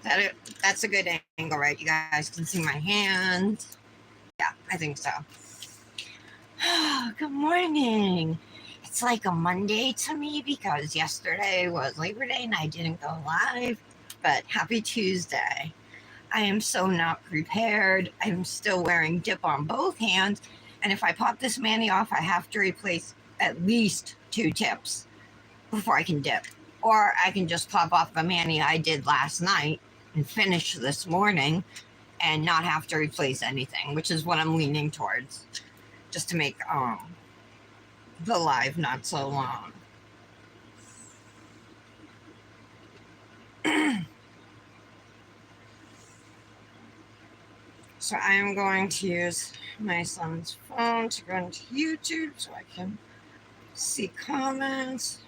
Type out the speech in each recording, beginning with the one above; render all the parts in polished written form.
That's a good angle, right? You guys can see my hand. Yeah, I think so. Good morning. It's like a Monday to me because yesterday was Labor Day and I didn't go live. But happy Tuesday. I am so not prepared. I'm still wearing dip on both hands. And if I pop this mani off, I have to replace at least 2 tips before I can dip. Or I can just pop off the mani I did last night and finish this morning and not have to replace anything, which is what I'm leaning towards, just to make the live not so long. So I am going to use my son's phone to go into YouTube so I can see comments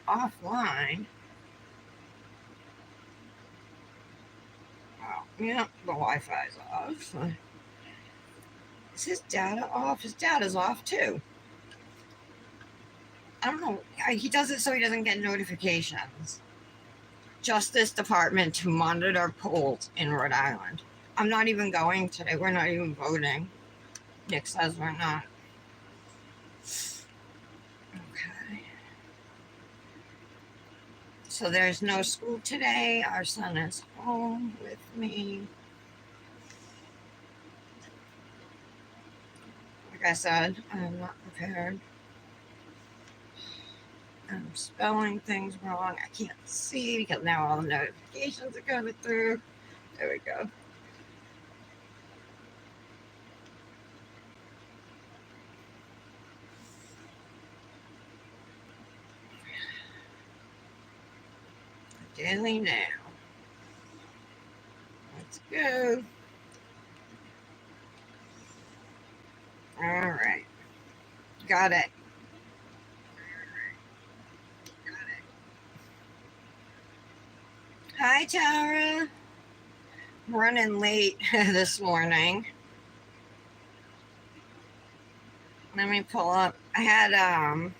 offline. Oh, yeah, the Wi-Fi's off. Is his data off? His data's off too. I don't know. He does it so he doesn't get notifications. Justice Department to monitor polls in Rhode Island. I'm not even going today. We're not even voting. Nick says we're not. Okay. So there's no school today. Our son is home with me. Like I said, I'm not prepared. I'm spelling things wrong. I can't see because now all the notifications are coming through. There we go. Daily now. Let's go. All right. Got it. Hi, Tara. I'm running late this morning. Let me pull up. I had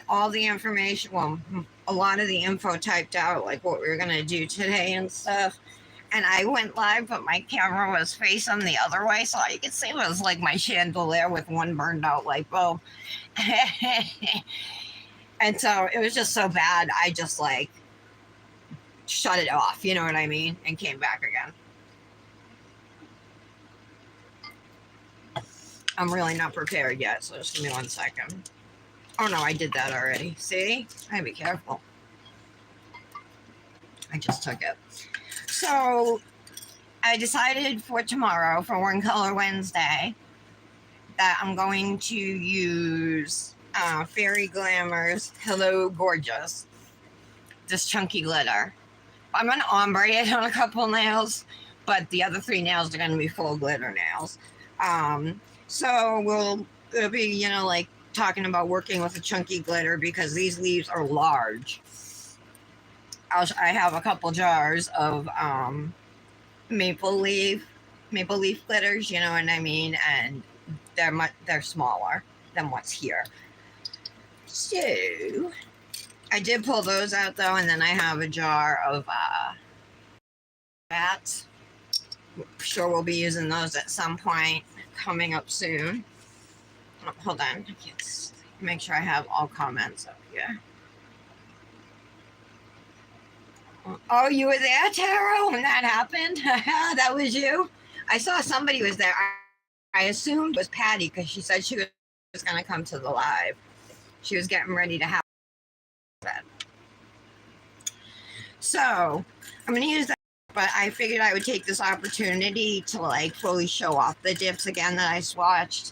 all the information, well, a lot of the info typed out, like what we were going to do today and stuff. And I went live, but my camera was facing the other way, so all you could see was like my chandelier with one burned out light bulb. And so it was just so bad, I just like shut it off, you know what I mean, and came back again. I'm really not prepared yet, so just give me 1 second. Oh no, I did that already. See? I gotta be careful. I just took it. So I decided for tomorrow, for One Color Wednesday, that I'm going to use Fairy Glamor's Hello Gourd-geous, this chunky glitter. I'm going to ombre it on a couple nails, but the other 3 nails are going to be full glitter nails. So it'll be, you know, like talking about working with a chunky glitter because these leaves are large. I have a couple jars of maple leaf glitters, you know what I mean, and they're smaller than what's here. So I did pull those out though, and then I have a jar of bats. Sure, we'll be using those at some point coming up soon. Oh, hold on, I can't make sure I have all comments up here. Oh, you were there, Tara, when that happened? That was you? I saw somebody was there. I assumed it was Patty because she said she was going to come to the live. She was getting ready to have that. So I'm going to use that, but I figured I would take this opportunity to like fully show off the dips again that I swatched.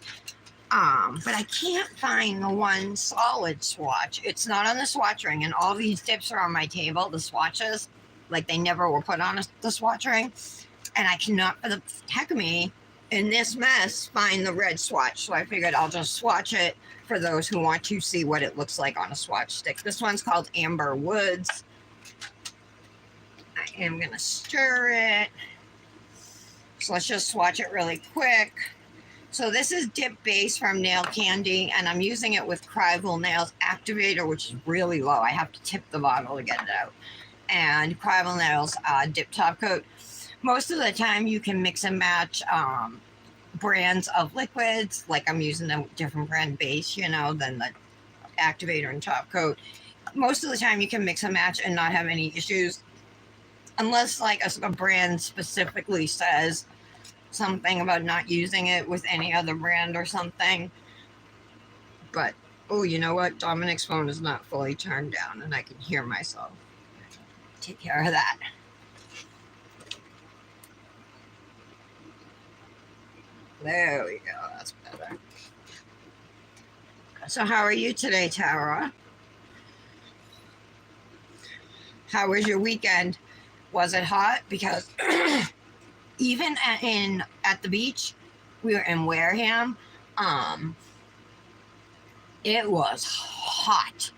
But I can't find the one solid swatch. It's not on the swatch ring, and all these dips are on my table, the swatches, like they never were put on the swatch ring. And I cannot, for the heck of me, in this mess, find the red swatch. So I figured I'll just swatch it for those who want to see what it looks like on a swatch stick. This one's called Amber Woods. I am going to stir it. So let's just swatch it really quick. So this is Dip Base from Nail Candy, and I'm using it with Crival Nails Activator, which is really low. I have to tip the bottle to get it out. and Crabble Nails dip top coat. Most of the time, you can mix and match brands of liquids. Like I'm using a different brand base, you know, than the activator and top coat. Most of the time, you can mix and match and not have any issues, unless like a brand specifically says something about not using it with any other brand or something. But oh, you know what? Dominic's phone is not fully turned down, and I can hear myself. Take care of that. There we go. That's better. So, how are you today, Tara? How was your weekend? Was it hot? Because even at the beach, we were in Wareham. It was hot,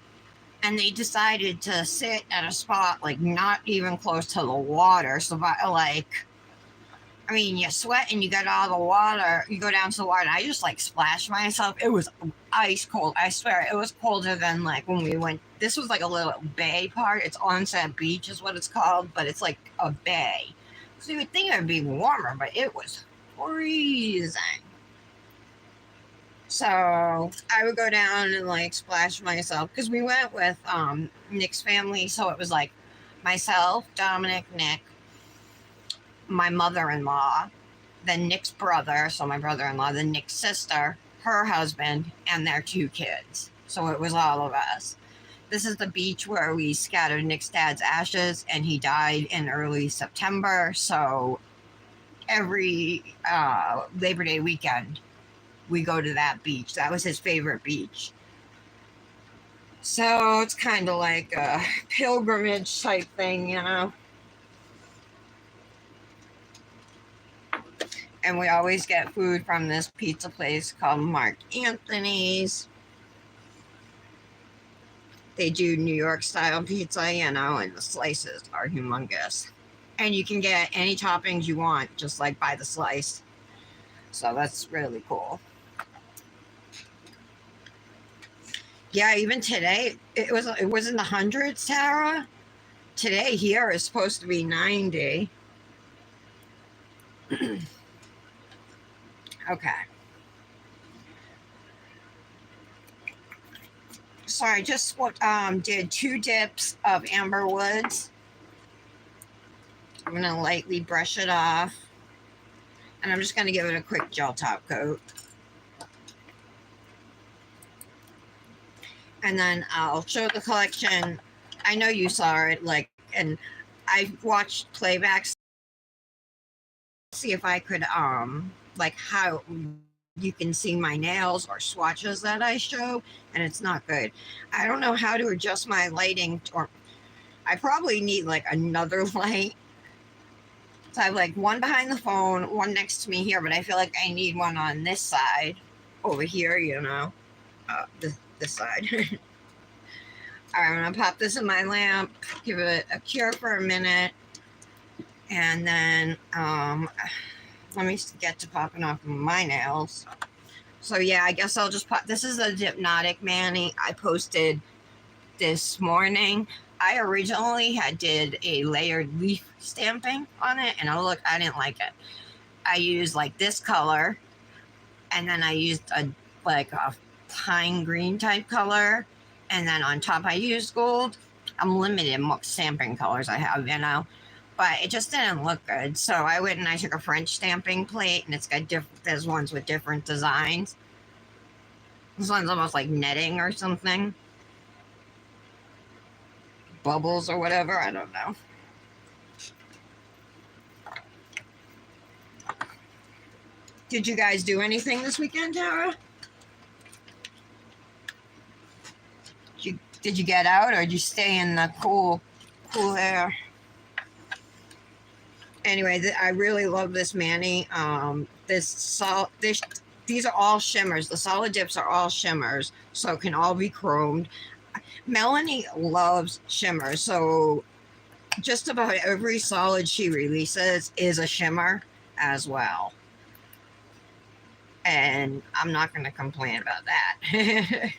and they decided to sit at a spot like not even close to the water. So, like, I mean, you sweat and you get all the water. You go down to the water, and I just like splashed myself. It was ice cold. I swear, it was colder than like when we went. This was like a little bay part. It's Onset Beach, is what it's called, but it's like a bay. So you would think it would be warmer, but it was freezing. So I would go down and like splash myself because we went with Nick's family. So it was like myself, Dominic, Nick, my mother-in-law, then Nick's brother, so my brother-in-law, then Nick's sister, her husband, and their 2 kids. So it was all of us. This is the beach where we scattered Nick's dad's ashes, and he died in early September. So every Labor Day weekend, we go to that beach. That was his favorite beach. So it's kind of like a pilgrimage type thing, you know? And we always get food from this pizza place called Mark Anthony's. They do New York style pizza, you know, and the slices are humongous. And you can get any toppings you want, just like by the slice. So that's really cool. Yeah, even today, it was in the hundreds, Tara. Today here is supposed to be 90. Okay. So I just did 2 dips of Amber Woods. I'm going to lightly brush it off. And I'm just going to give it a quick gel top coat. And then I'll show the collection. I know you saw it, like, and I watched playbacks. See if I could, like how you can see my nails or swatches that I show, and it's not good. I don't know how to adjust my lighting, or I probably need like another light. So I have like one behind the phone, one next to me here, but I feel like I need one on this side over here, you know, this side. All right, I'm gonna pop this in my lamp, give it a cure for a minute, and then let me get to popping off my nails. So yeah, I guess I'll just pop. This is a Hypnotic Mani I posted this morning. I originally did a layered leaf stamping on it, and I didn't like it. I used like this color, and then I used a pine green type color, and then on top I used gold. I'm limited in what stamping colors I have, you know, but it just didn't look good. So I went and I took a French stamping plate, and it's got there's ones with different designs. This one's almost like netting or something. Bubbles or whatever, I don't know. Did you guys do anything this weekend, Tara? Did you get out, or did you stay in the cool air? Anyway, I really love this Mani. These are all shimmers. The solid dips are all shimmers, so it can all be chromed. Melanie loves shimmers, so just about every solid she releases is a shimmer as well. And I'm not going to complain about that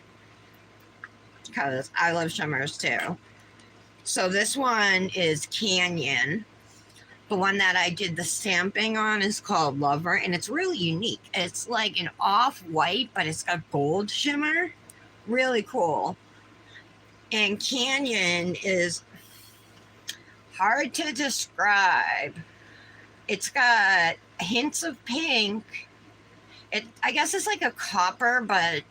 because I love shimmers too. So this one is Canyon. The one that I did the stamping on is called Lover, and it's really unique. It's like an off-white, but it's got gold shimmer. Really cool. And Canyon is hard to describe. It's got hints of pink. I guess it's like a copper, but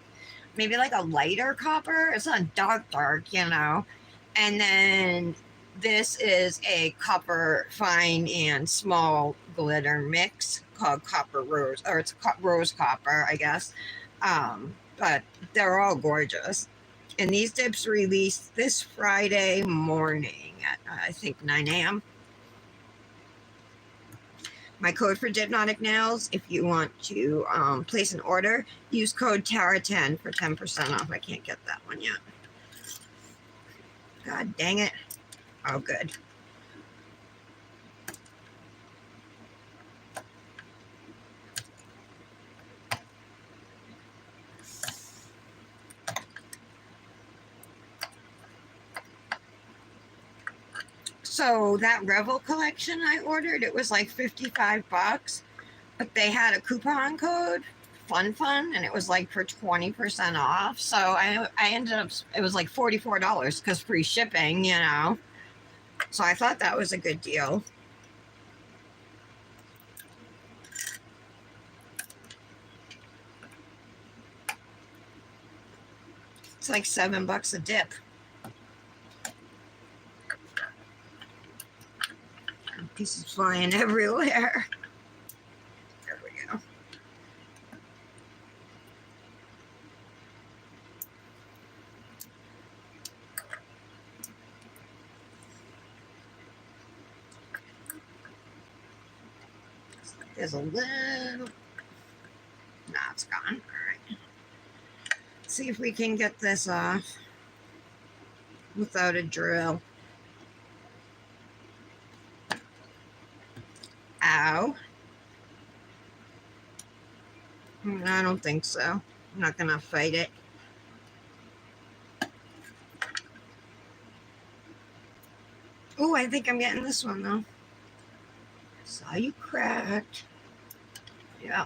maybe like a lighter copper. It's not dark, you know. And then this is a copper fine and small glitter mix called copper rose, or it's rose copper, I guess. But they're all gorgeous. And these dips release this Friday morning at I think 9 a.m. My code for Dipnotic Nails, if you want to place an order, use code TARA10 for 10% off. I can't get that one yet. God dang it. Oh, good. So that Revel collection I ordered, it was like $55, but they had a coupon code, Fun, and it was like for 20% off. So I ended up, it was like $44 because free shipping, you know. So I thought that was a good deal. It's like $7 a dip. Pieces flying everywhere. There we go. There's a little. Nah, it's gone. All right. See if we can get this off without a drill. Ow. I don't think so. I'm not gonna fight it. Oh, I think I'm getting this one though. Saw you cracked. Yeah.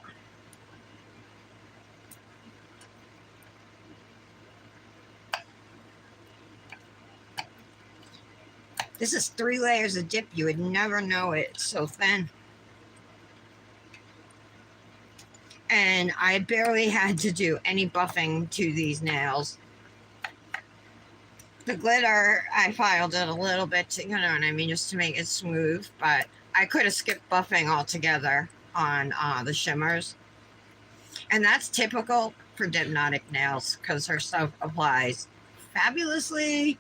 This is 3 layers of dip. You would never know it. It's so thin. And I barely had to do any buffing to these nails. The glitter, I filed it a little bit, to, you know what I mean, just to make it smooth. But I could have skipped buffing altogether on the shimmers. And that's typical for Dipnotic Nails because her stuff applies fabulously.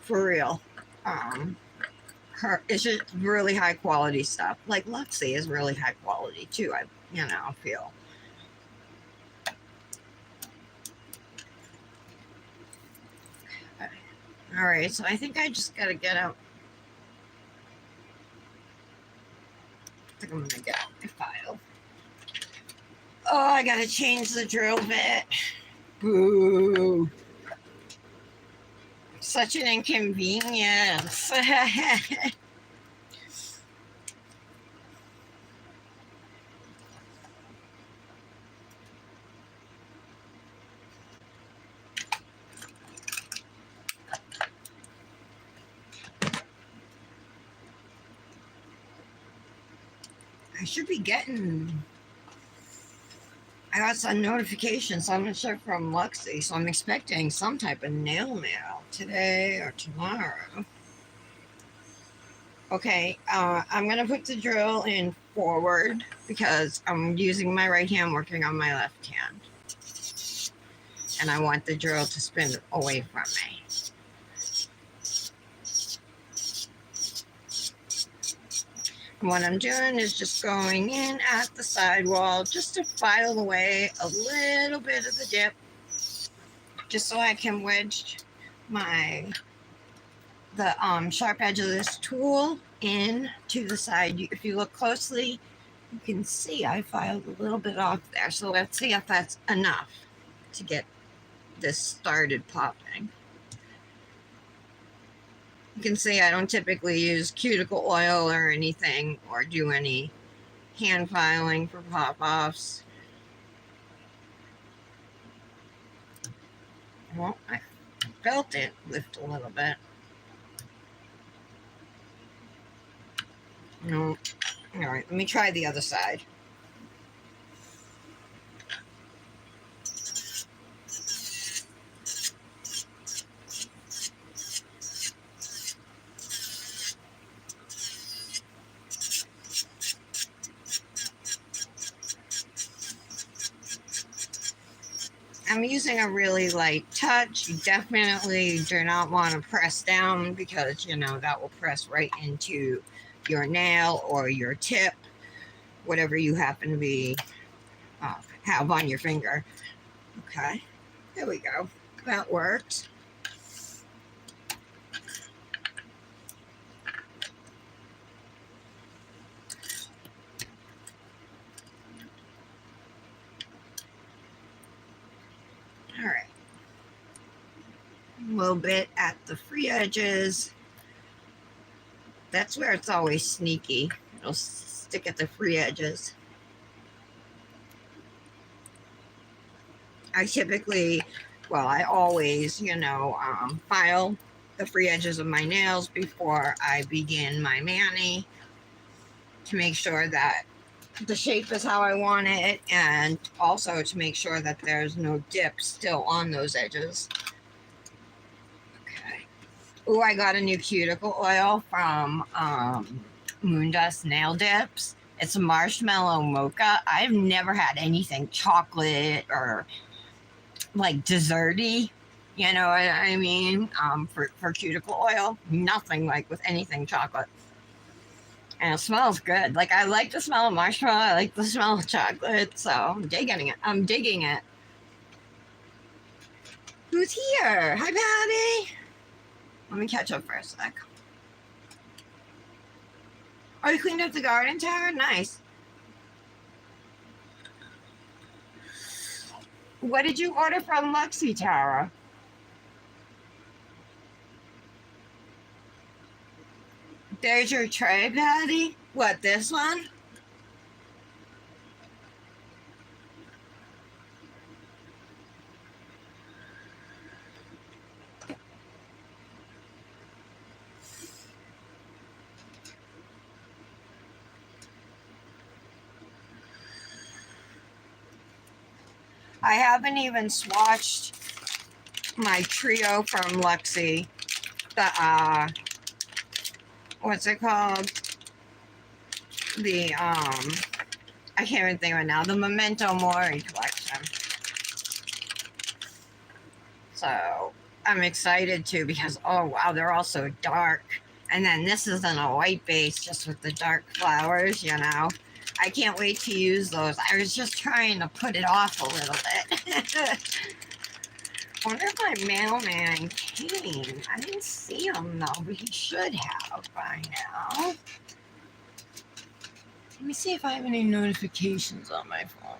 For real. It's just really high quality stuff. Like Luxie is really high quality too, I feel. All right, so I think I just gotta get out. I think I'm gonna get out my file. Oh, I gotta change the drill bit. Boo. Such an inconvenience. I should be getting. I got some notifications, I'm not sure, from Luxie, so I'm expecting some type of nail mail today or tomorrow. Okay, I'm gonna put the drill in forward because I'm using my right hand working on my left hand. And I want the drill to spin away from me. What I'm doing is just going in at the sidewall just to file away a little bit of the dip, just so I can wedge the sharp edge of this tool in to the side. If you look closely, you can see I filed a little bit off there. So let's see if that's enough to get this started popping. You can see I don't typically use cuticle oil or anything or do any hand filing for pop-offs. Well, I felt it lift a little bit. No. All right, let me try the other side. I'm using a really light touch. You definitely do not want to press down because, you know, that will press right into your nail or your tip, whatever you happen to be have on your finger. Okay, there we go. That worked. All right. A little bit at the free edges. That's where it's always sneaky. It'll stick at the free edges. I typically, well, I always, you know, file the free edges of my nails before I begin my mani to make sure that the shape is how I want it, and also to make sure that there's no dip still on those edges. Okay. Oh, I got a new cuticle oil from Moondust Nail Dips. It's a marshmallow mocha. I've never had anything chocolate or like desserty, you know what I mean? For cuticle oil, nothing like with anything chocolate. And it smells good. Like, I like the smell of marshmallow. I like the smell of chocolate. So I'm digging it. I'm digging it. Who's here? Hi, Patty. Let me catch up for a sec. Oh, you cleaned up the garden, Tara? Nice. What did you order from Lexi, Tara? There's your tray, Patty. What, this one? I haven't even swatched my trio from Lexi. The what's it called? The I can't even think of it now. The Memento Mori collection. So I'm excited too because oh wow, they're all so dark. And then this is in a white base just with the dark flowers, you know. I can't wait to use those. I was just trying to put it off a little bit. I wonder if my mailman came. I didn't see him though, but he should have by now. Let me see if I have any notifications on my phone.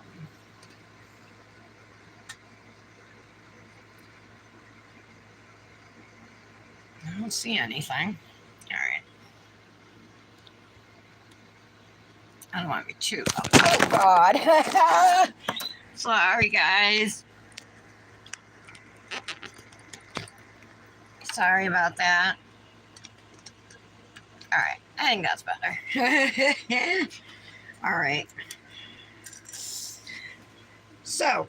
I don't see anything. All right. I don't want to be too. Oh, God. Sorry, guys. Sorry about that. All right. I think that's better. All right. So,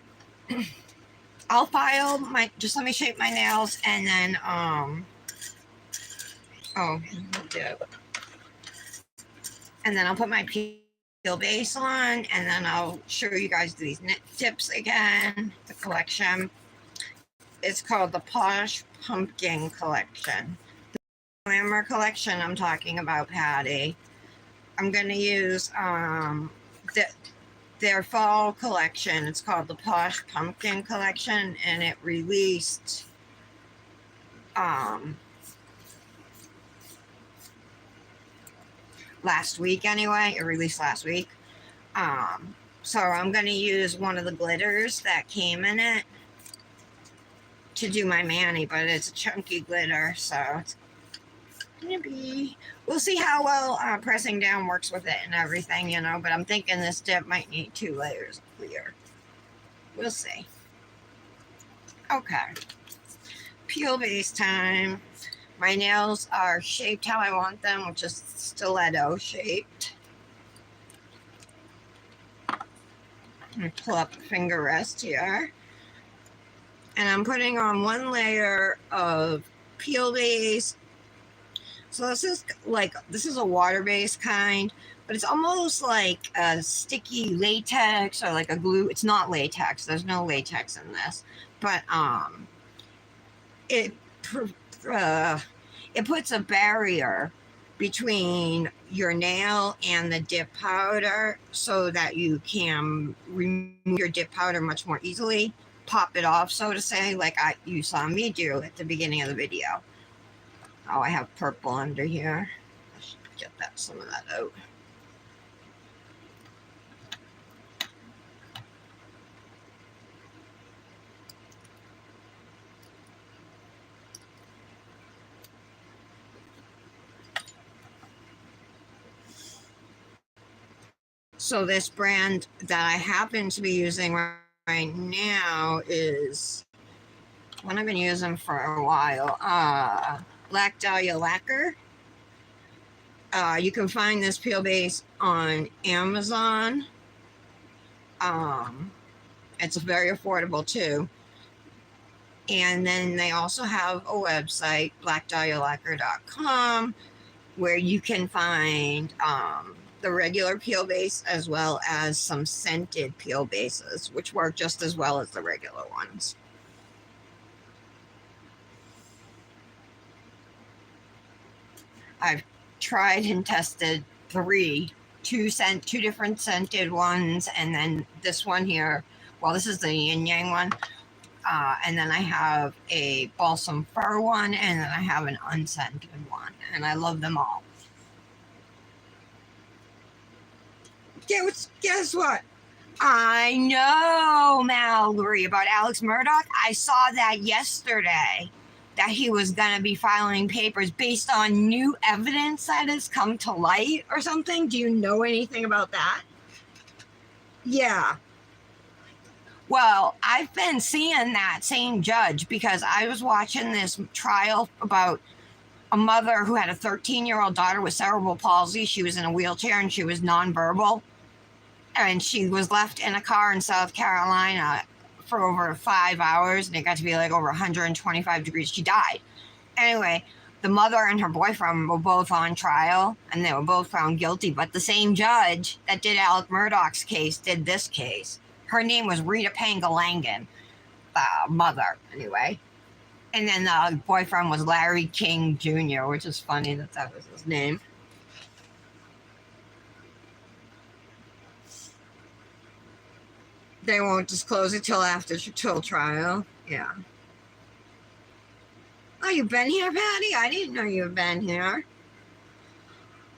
I'll file my, just let me shape my nails and then, and then I'll put my peel base on, and then I'll show you guys these knit tips again. The collection. It's called the Posh Pumpkin Collection. The Glamor collection I'm talking about, Patty. I'm going to use their fall collection. It's called the Posh Pumpkin Collection, and it released last week anyway. It released last week. So I'm going to use one of the glitters that came in it to do my mani, but it's a chunky glitter, so maybe we'll see how well pressing down works with it and everything, you know. But I'm thinking this dip might need 2 layers of clear. We'll see. Okay. Peel base time. My nails are shaped how I want them, which is stiletto shaped. I'm gonna pull up the finger rest here. And I'm putting on 1 layer of peel base. So this is a water-based kind, but it's almost like a sticky latex or like a glue. It's not latex. There's no latex in this, but it it puts a barrier between your nail and the dip powder so that you can remove your dip powder much more easily, pop it off, so to say, like you saw me do at the beginning of the video. Oh, I have purple under here. I should get some of that out. So this brand that I happen to be using right now is one I've been using for a while. Black Dahlia Lacquer. You can find this peel base on Amazon. It's very affordable too. And then they also have a website, blackdahlialacquer.com, where you can find the regular peel base as well as some scented peel bases, which work just as well as the regular ones. I've tried and tested two different scented ones, and then this one here. Well, this is the yin yang one. And then I have a balsam fir one, and then I have an unscented one, and I love them all. Guess what? I know, Mallory, about Alex Murdaugh. I saw that yesterday, that he was going to be filing papers based on new evidence that has come to light or something. Do you know anything about that? Yeah. Well, I've been seeing that same judge because I was watching this trial about a mother who had a 13-year-old daughter with cerebral palsy. She was in a wheelchair and she was nonverbal. And she was left in a car in South Carolina for over 5 hours, and it got to be like over 125 degrees. She died. Anyway, the mother and her boyfriend were both on trial, and they were both found guilty. But the same judge that did Alex Murdaugh's case did this case. Her name was Rita Pangalangan, the mother, anyway. And then the boyfriend was Larry King Jr., which is funny that was his name. They won't disclose it till after trial. Yeah. Oh, you've been here, Patty? I didn't know you've been here.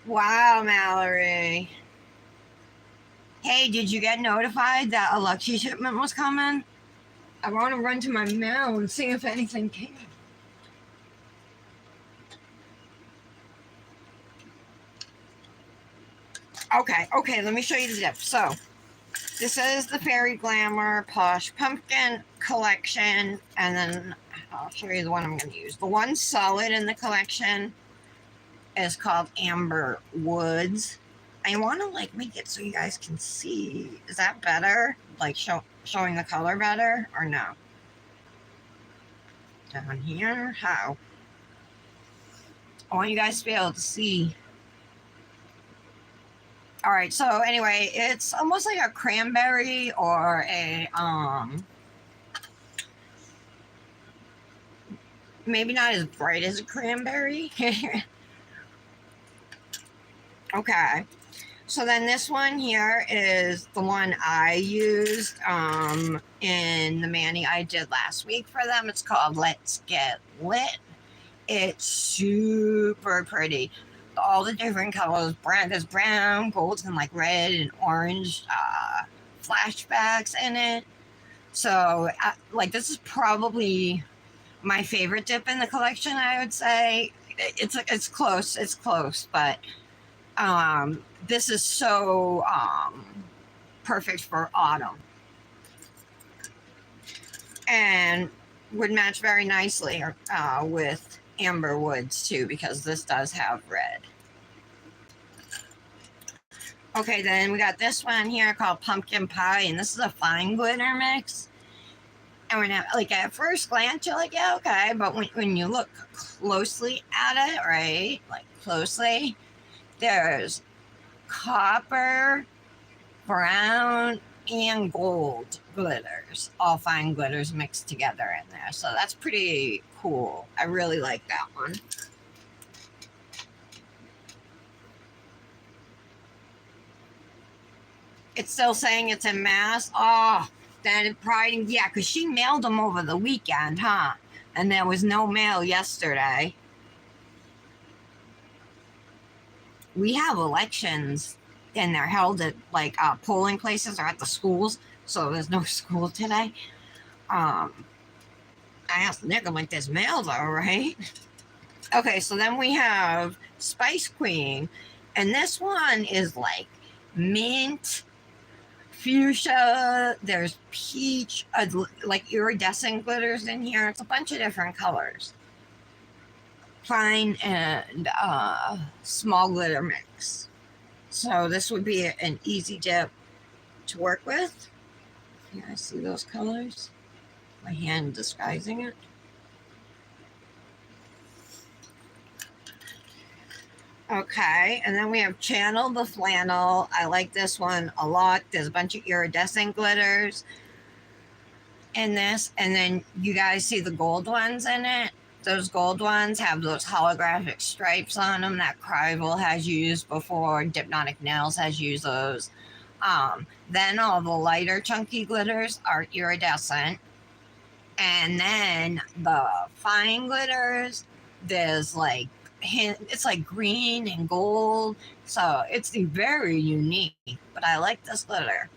Wow, Mallory. Hey, did you get notified that a Luxie shipment was coming? I want to run to my mail and see if anything came. Okay, let me show you the dip. So, this is the Fairy Glamor Posh Pumpkin collection, and then I'll show you the one I'm going to use. The one solid in the collection is called Amber Woods. I want to make it so you guys can see. Is that better? Like showing the color better or no? Down here? How? I want you guys to be able to see. All right, so anyway, it's almost like a cranberry or a maybe not as bright as a cranberry. Okay, so then this one here is the one I used in the mani I did last week for them. It's called Let's Get Lit. It's super pretty. All the different colors, there's brown, gold, and like red and orange flashbacks in it. So this is probably my favorite dip in the collection, I would say. it's close. It's close, but this is so perfect for autumn and would match very nicely with amber woods too, because this does have red. Okay, then we got this one here called pumpkin pie, and this is a fine glitter mix. And when like at first glance you're like, yeah, okay, but when you look closely at it, right, like closely, there's copper, brown, and gold glitters, all fine glitters mixed together in there. So that's pretty cool. I really like that one. It's still saying it's in mass. Oh, then it probably, yeah, because she mailed them over the weekend, huh? And there was no mail yesterday. We have elections and they're held at like polling places or at the schools, so there's no school today. I asked Nick, I'm like, there's mail though, right? Okay, so then we have Spice Queen, and this one is like mint, fuchsia, there's peach, like iridescent glitters in here. It's a bunch of different colors. Fine and small glitter mix. So this would be an easy dip to work with. Yeah, I see those colors. My hand disguising it. Okay, and then we have Channel the Flannel. I like this one a lot. There's a bunch of iridescent glitters in this. And then you guys see the gold ones in it. Those gold ones have those holographic stripes on them that Crival has used before. Dipnotic Nails has used those. Then all the lighter chunky glitters are iridescent. And then the fine glitters, there's like, it's like green and gold, so it's very unique, but I like this glitter.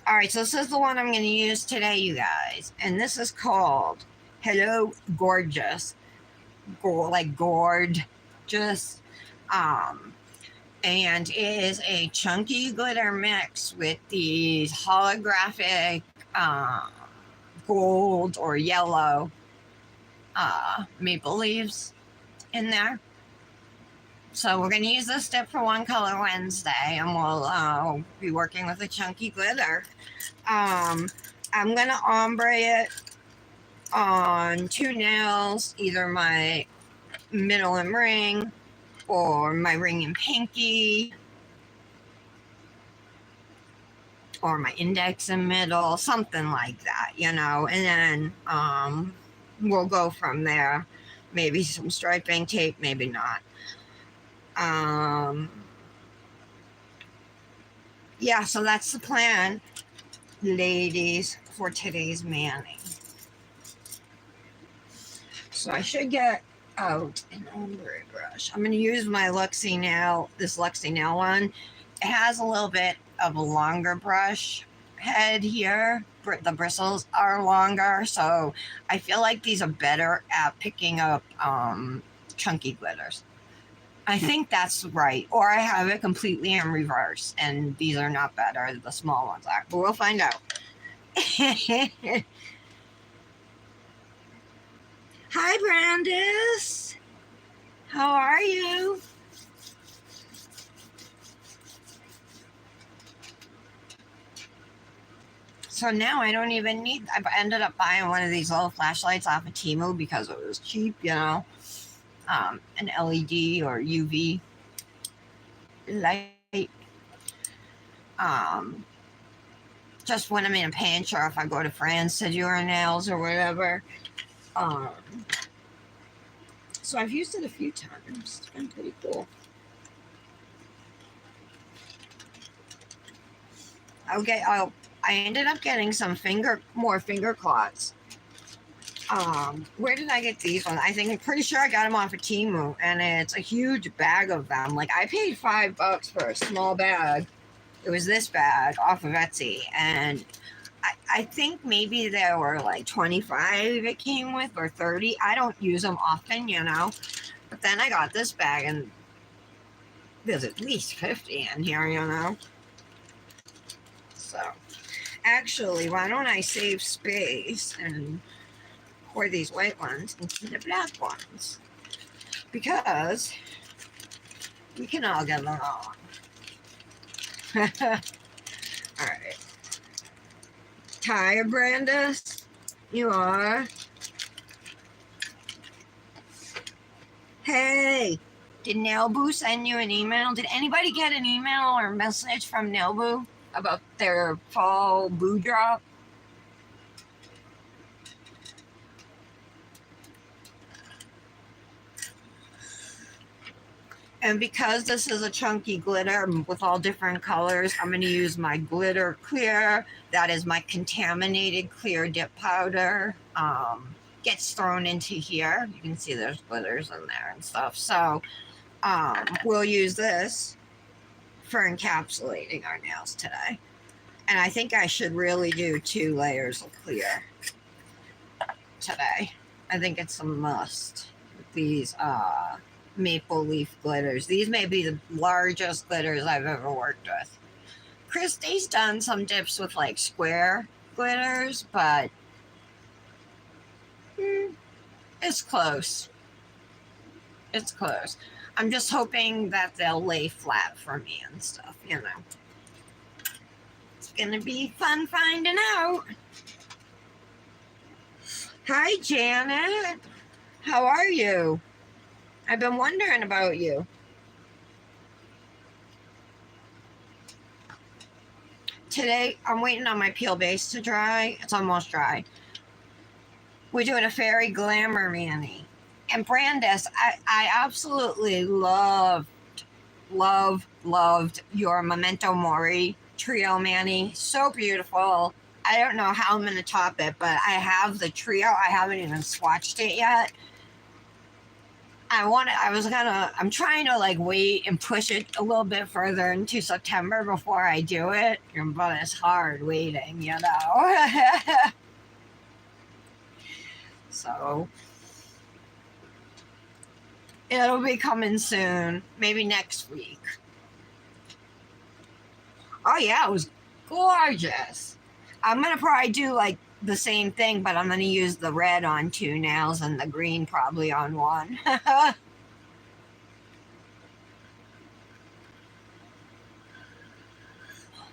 All right, so this is the one I'm going to use today, you guys, and this is called Hello Gourd-geous, like Gourd-geous, and it is a chunky glitter mix with these holographic gold or yellow maple leaves in there. So we're going to use this dip for One Color Wednesday, and we'll be working with a chunky glitter. I'm going to ombre it on two nails, either my middle and ring or my ring and pinky or my index and middle, something like that, you know, and then we'll go from there. Maybe some striping tape, maybe not. Yeah, so that's the plan, ladies, for today's manning. So I should get out an ombre brush. I'm going to use my Luxie nail, this Luxie nail one. It has a little bit of a longer brush head here. The bristles are longer, so I feel like these are better at picking up chunky glitters. I think that's right, or I have it completely in reverse, and these are not better, the small ones are, but we'll find out. Hi, Brandis. How are you? So now I don't even need, I ended up buying one of these little flashlights off of Temu because it was cheap, you know, an LED or UV light. Just when I'm in a pinch or if I go to France to do her nails or whatever. So I've used it a few times. It's been pretty cool. I ended up getting some more finger cloths. Where did I get these ones? I'm pretty sure I got them off of Temu, and it's a huge bag of them. Like, I paid $5 for a small bag. It was this bag off of Etsy, and I think maybe there were like 25 it came with or 30. I don't use them often, you know. But then I got this bag and there's at least 50 in here, you know. So actually, why don't I save space and pour these white ones into the black ones? Because we can all get along. All right. Tired, Brandis? You are? Hey, did Nailboo send you an email? Did anybody get an email or message from Nailboo about their fall boo drop? And because this is a chunky glitter with all different colors, I'm going to use my glitter clear. That is my contaminated clear dip powder. Gets thrown into here. You can see there's glitters in there and stuff. So we'll use this for encapsulating our nails today. And I think I should really do 2 layers of clear today. I think it's a must with these maple leaf glitters. These may be the largest glitters I've ever worked with. Christy's done some dips with like square glitters, but it's close. It's close. I'm just hoping that they'll lay flat for me and stuff, you know. It's gonna be fun finding out. Hi, Janet. How are you? I've been wondering about you. Today, I'm waiting on my peel base to dry. It's almost dry. We're doing a fairy glamour mani. And Brandis, I absolutely loved your Memento Mori trio mani. So beautiful. I don't know how I'm going to top it, but I have the trio. I haven't even swatched it yet. I'm trying to like wait and push it a little bit further into September before I do it. But it's hard waiting, you know. So it'll be coming soon, maybe next week. Oh yeah, it was gorgeous. I'm gonna probably do like the same thing, but I'm gonna use the red on 2 nails and the green probably on 1.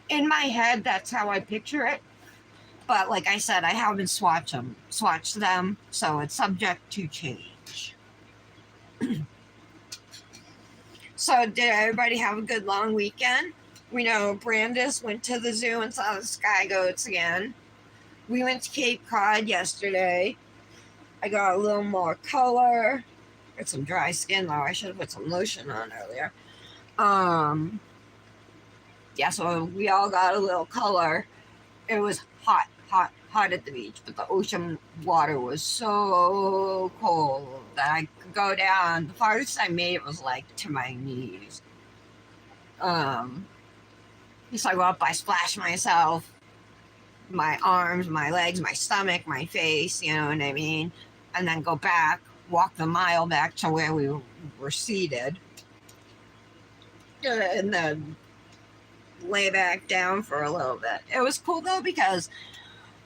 In my head, that's how I picture it. But like I said, I haven't swatched them, so it's subject to change. So did everybody have a good long weekend? We know Brandis went to the zoo and saw the sky goats again. We went to Cape Cod yesterday. I got a little more color. Got some dry skin though. I should have put some lotion on earlier. Yeah, so we all got a little color. It was hot at the beach, but the ocean water was so cold that I could go down. The farthest I made it was like to my knees. So I go up, I splash myself, my arms, my legs, my stomach, my face, you know what I mean? And then go back, walk the mile back to where we were seated. And then lay back down for a little bit. It was cool though because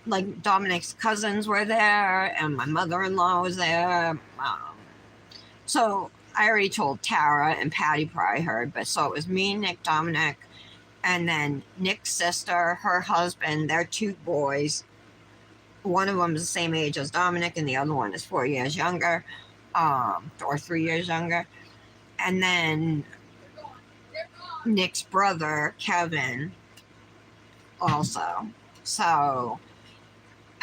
like Dominic's cousins were there and my mother-in-law was there. So I already told Tara and Patty probably heard, but so it was me, Nick, Dominic, and then Nick's sister, her husband, their 2 boys. One of them is the same age as Dominic and the other one is 4 years younger, or 3 years younger. And then Nick's brother, Kevin, also. So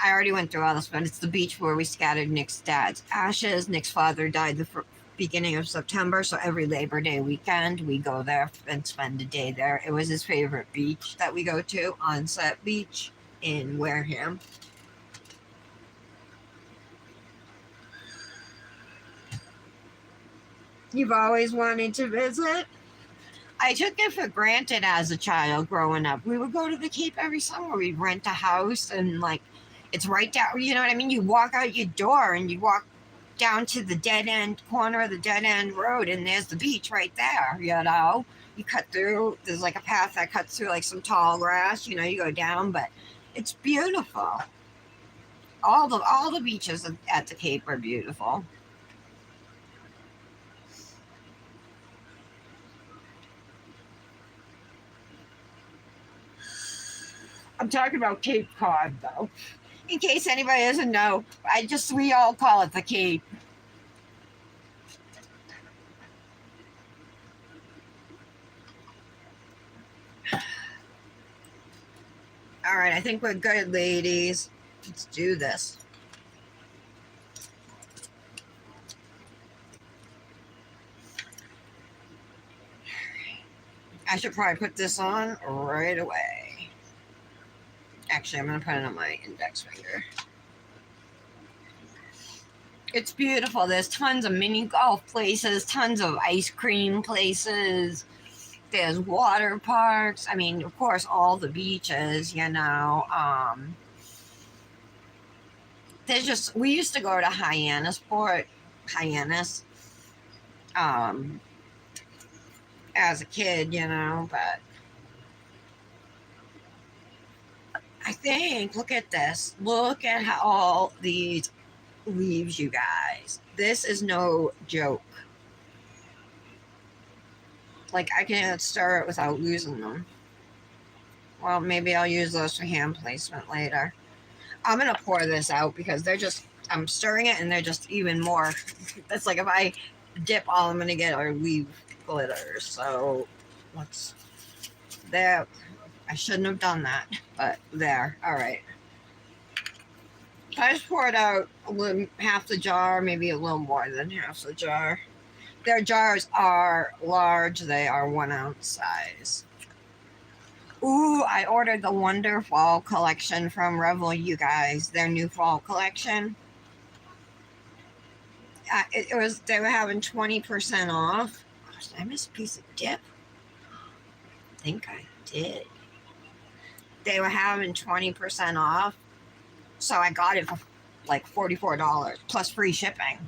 I already went through all this, but it's the beach where we scattered Nick's dad's ashes. Nick's father died the beginning of September, so every Labor Day weekend we go there and spend a day there. It was his favorite beach that we go to, Onset Beach in Wareham. You've always wanted to visit? I took it for granted as a child growing up. We would go to the Cape every summer. We'd rent a house and like it's right down, you know what I mean? You walk out your door and you walk down to the dead end corner of the dead end road and there's the beach right there, you know. You cut through, there's like a path that cuts through like some tall grass, you know, you go down, but it's beautiful. All the beaches at the Cape are beautiful. I'm talking about Cape Cod though. In case anybody doesn't know, we all call it the Cape. All right, I think we're good, ladies. Let's do this. I should probably put this on right away. Actually, I'm going to put it on my index finger. It's beautiful. There's tons of mini golf places, tons of ice cream places. There's water parks. I mean, of course, all the beaches, you know. We used to go to Hyannis, um, as a kid, you know, but I think, look at this. Look at how all these leaves, you guys. This is no joke. Like, I can't stir it without losing them. Well, maybe I'll use those for hand placement later. I'm going to pour this out because I'm stirring it and they're just even more. That's like if I dip, all I'm going to get are leaf glitters. So, there. I shouldn't have done that, but there. All right. I just poured out half the jar, maybe a little more than half the jar. Their jars are large. They are 1 ounce size. Ooh, I ordered the Wonder Fall collection from Revel, you guys. Their new fall collection. They were having 20% off. Gosh, did I miss a piece of dip? I think I did. They were having 20% off. So I got it for like $44 plus free shipping.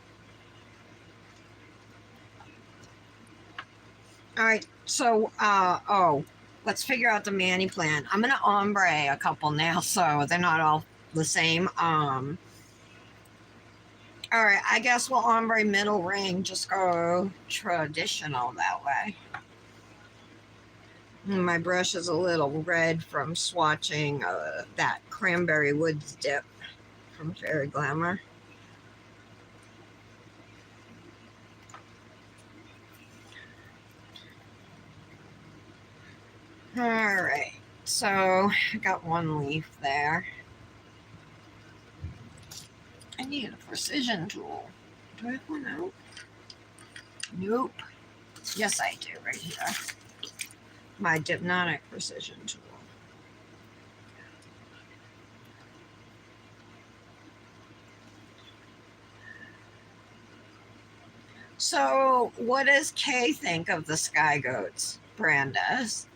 All right, so let's figure out the mani plan. I'm gonna ombre a couple nails so they're not all the same. All right, I guess we'll ombre middle ring. Just go traditional that way. My brush is a little red from swatching that Cranberry Woods dip from Fairy Glamour. All right, so I got one leaf there. I need a precision tool. Do I have one out? Nope. Yes, I do, right here. My Dipnotic precision tool. So, what does Kay think of the Sky Goats, Brandis?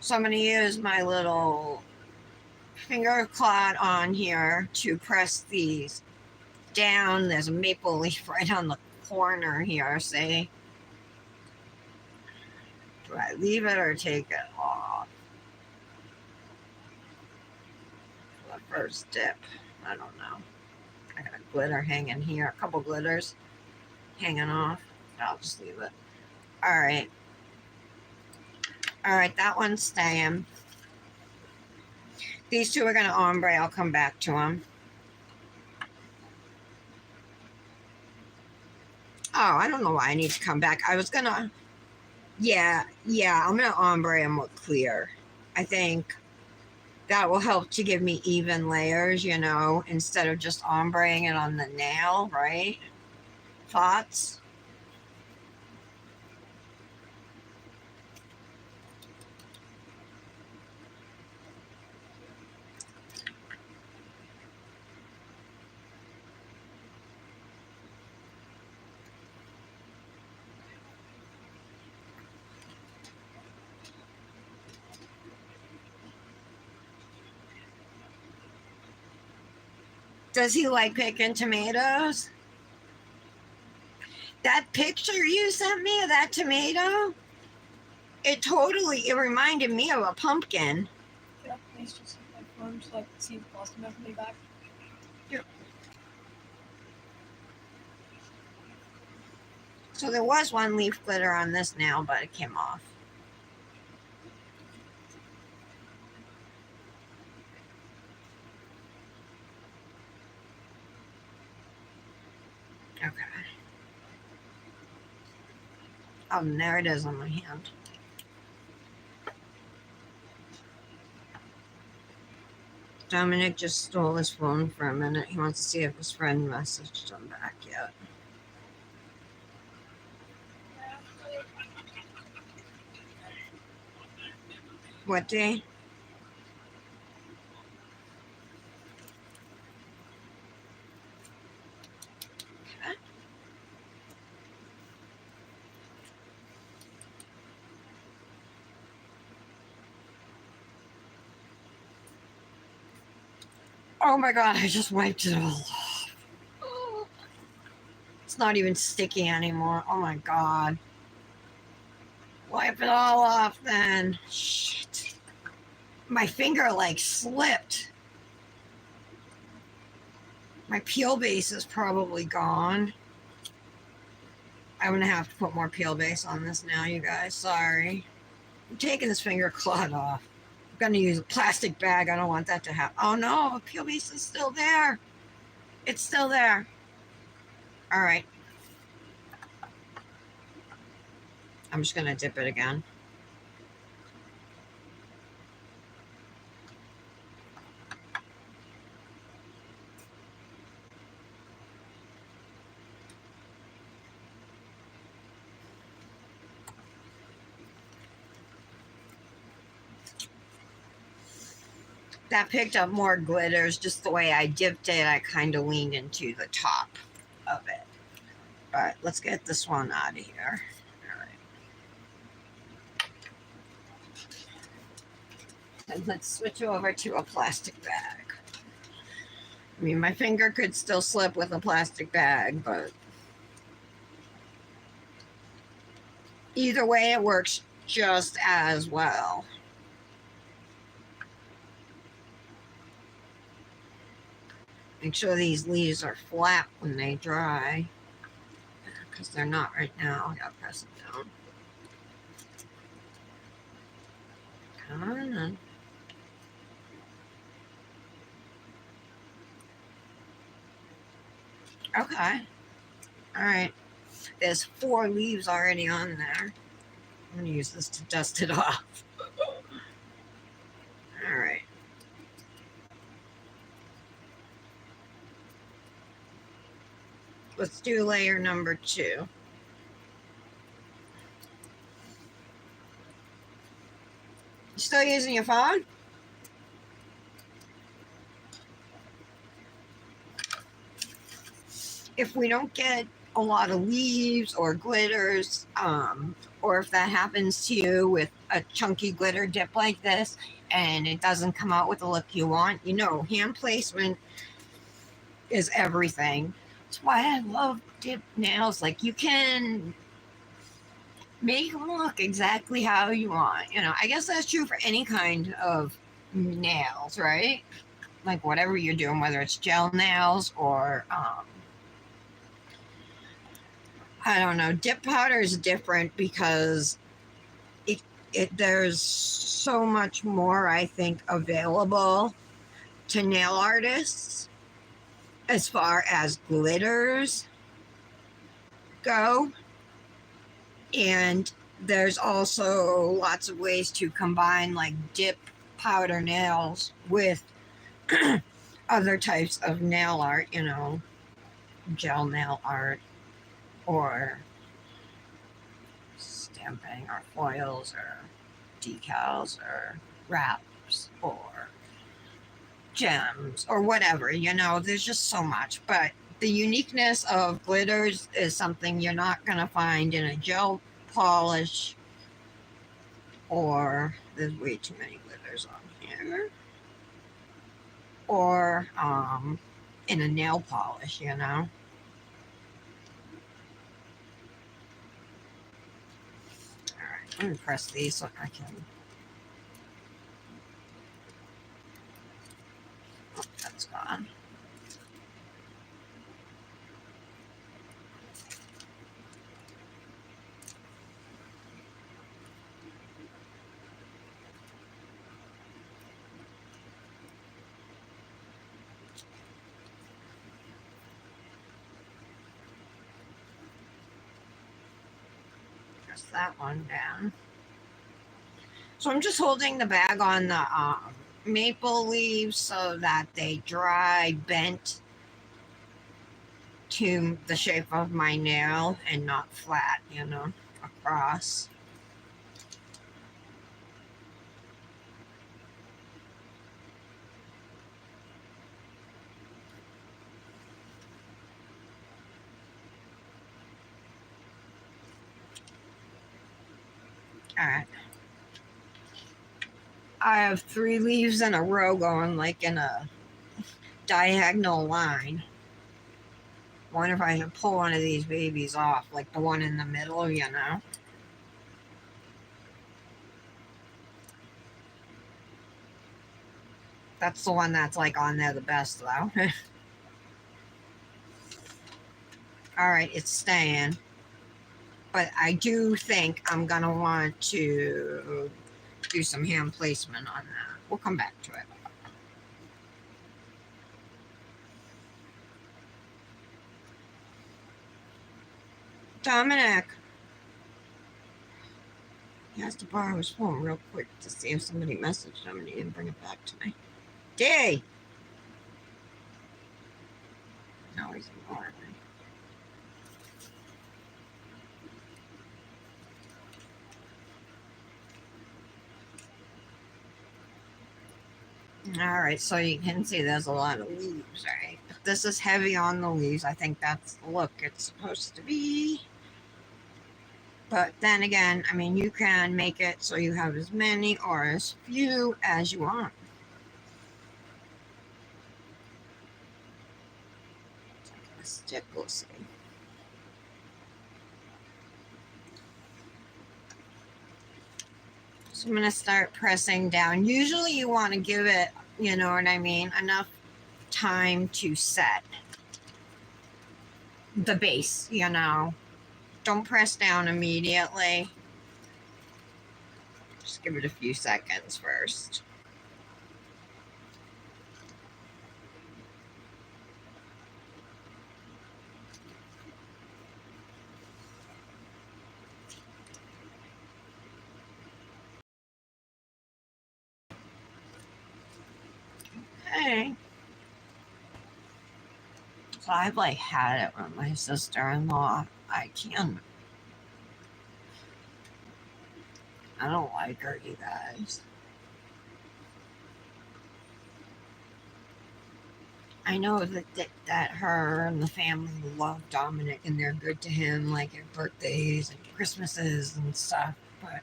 So I'm going to use my little finger clot on here to press these down. There's a maple leaf right on the corner here, see? Do I leave it or take it off? For the first dip, I don't know. I got a glitter hanging here, a couple glitters hanging off. I'll just leave it. All right. All right, that one's staying. These two are going to ombre. I'll come back to them. Oh, I don't know why I need to come back. I was going to... Yeah, I'm going to ombre them with clear. I think that will help to give me even layers, you know, instead of just ombreing it on the nail, right? Thoughts? Does he like picking tomatoes? That picture you sent me of that tomato, it reminded me of a pumpkin. Yeah, nice just like formed like see the blossom of me back. Yep. So there was one leaf glitter on this nail, but it came off. Okay. Oh, and there it is on my hand. Dominic just stole his phone for a minute. He wants to see if his friend messaged him back yet. What day? Okay. Oh my god, I just wiped it all off. It's not even sticky anymore. Oh my god. Wipe it all off then. Shit. My finger like slipped. My peel base is probably gone. I'm gonna have to put more peel base on this now, you guys. Sorry. I'm taking this finger clot off. I'm gonna use a plastic bag. I don't want that to happen. Oh no, the peel base is still there. It's still there. All right. I'm just gonna dip it again. That picked up more glitters. Just the way I dipped it, I kind of leaned into the top of it. All right, let's get this one out of here. All right. And let's switch over to a plastic bag. I mean, my finger could still slip with a plastic bag, but either way, it works just as well. Make sure these leaves are flat when they dry, because they're not right now. I gotta press it down. Come on. Okay. All right. There's 4 leaves already on there. I'm gonna use this to dust it off. All right. Let's do layer number 2. You still using your phone? If we don't get a lot of leaves or glitters, or if that happens to you with a chunky glitter dip like this and it doesn't come out with the look you want, you know, hand placement is everything. That's why I love dip nails. Like, you can make them look exactly how you want. You know, I guess that's true for any kind of nails, right? Like, whatever you're doing, whether it's gel nails or I don't know. Dip powder is different because there's so much more, I think, available to nail artists as far as glitters go. And there's also lots of ways to combine like dip powder nails with other types of nail art, you know, gel nail art or stamping or foils or decals or wraps or gems or whatever, you know, there's just so much. But the uniqueness of glitters is something you're not going to find in a gel polish, or there's way too many glitters on here, or in a nail polish, you know. All right, let me press these so I can. Oh, that's gone. Press that one down. So I'm just holding the bag on the maple leaves so that they dry bent to the shape of my nail and not flat, you know, across. All right. I have 3 leaves in a row going like in a diagonal line. Wonder if I can pull one of these babies off, like the one in the middle, you know. That's the one that's like on there the best though. All right, it's staying. But I do think I'm gonna want to do some hand placement on that. We'll come back to it. Dominic. He has to borrow his phone real quick to see if somebody messaged him and he didn't bring it back to me. D! No, he's ignoring me. Alright, so you can see there's a lot of leaves, right? If this is heavy on the leaves, I think that's the look it's supposed to be. But then again, I mean, you can make it so you have as many or as few as you want. It's like a stick, we'll see. So I'm going to start pressing down. Usually you want to give it, you know what I mean, enough time to set the base, you know. Don't press down immediately. Just give it a few seconds first. Okay. So I've like had it with my sister-in-law. I don't like her, you guys. I know that her and the family love Dominic and they're good to him, like at birthdays and Christmases and stuff, but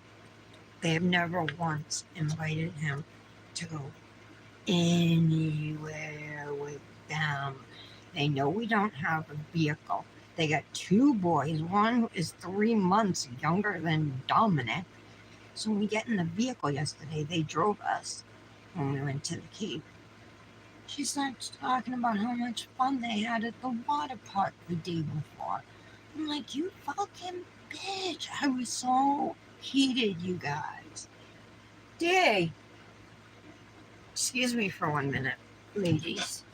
they have never once invited him to go anywhere with them. They know we don't have a vehicle. They got 2 boys. One is 3 months younger than Dominic. So when we get in the vehicle yesterday, they drove us when we went to the Cape. She starts talking about how much fun they had at the water park the day before. I'm like, you fucking bitch. I was so heated, you guys. Day. Excuse me for 1 minute, ladies.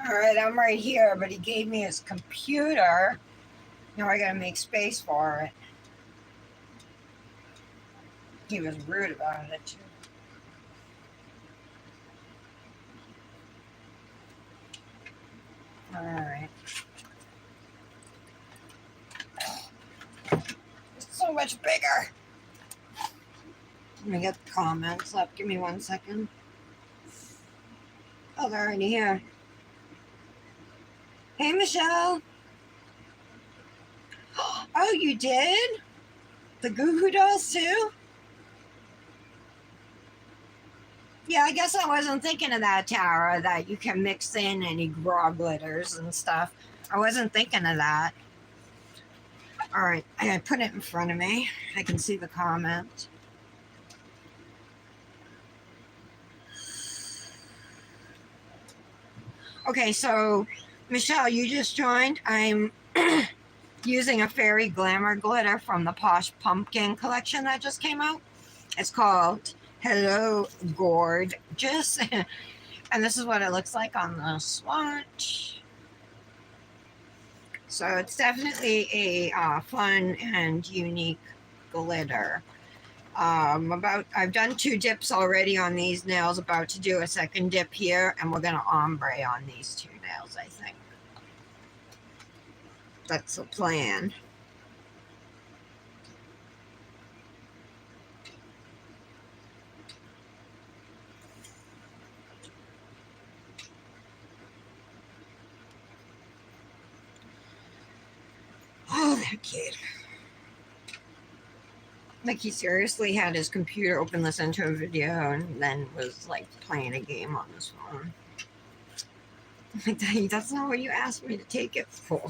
All right, I'm right here, but he gave me his computer. Now I gotta make space for it. He was rude about it too. All right. It's so much bigger. Let me get the comments up. Give me 1 second. Oh, they're already here. Hey, Michelle. Oh, you did? The Goo-Goo Dolls too? Yeah, I guess I wasn't thinking of that, Tara, that you can mix in any grog glitters and stuff. I wasn't thinking of that. All right, I put it in front of me. I can see the comment. Okay, so Michelle, you just joined. I'm using a fairy glamour glitter from the Posh pumpkin collection that just came out. It's called Hello Gourd-geous. And this is what it looks like on the swatch. So it's definitely a fun and unique glitter. I've done 2 dips already on these nails, about to do a second dip here, and we're gonna ombre on these 2 nails, I think. That's the plan. Oh, that kid. Like he seriously had his computer open, listen to a video, and then was like playing a game on his phone. Like, Daddy, that's not what you asked me to take it for.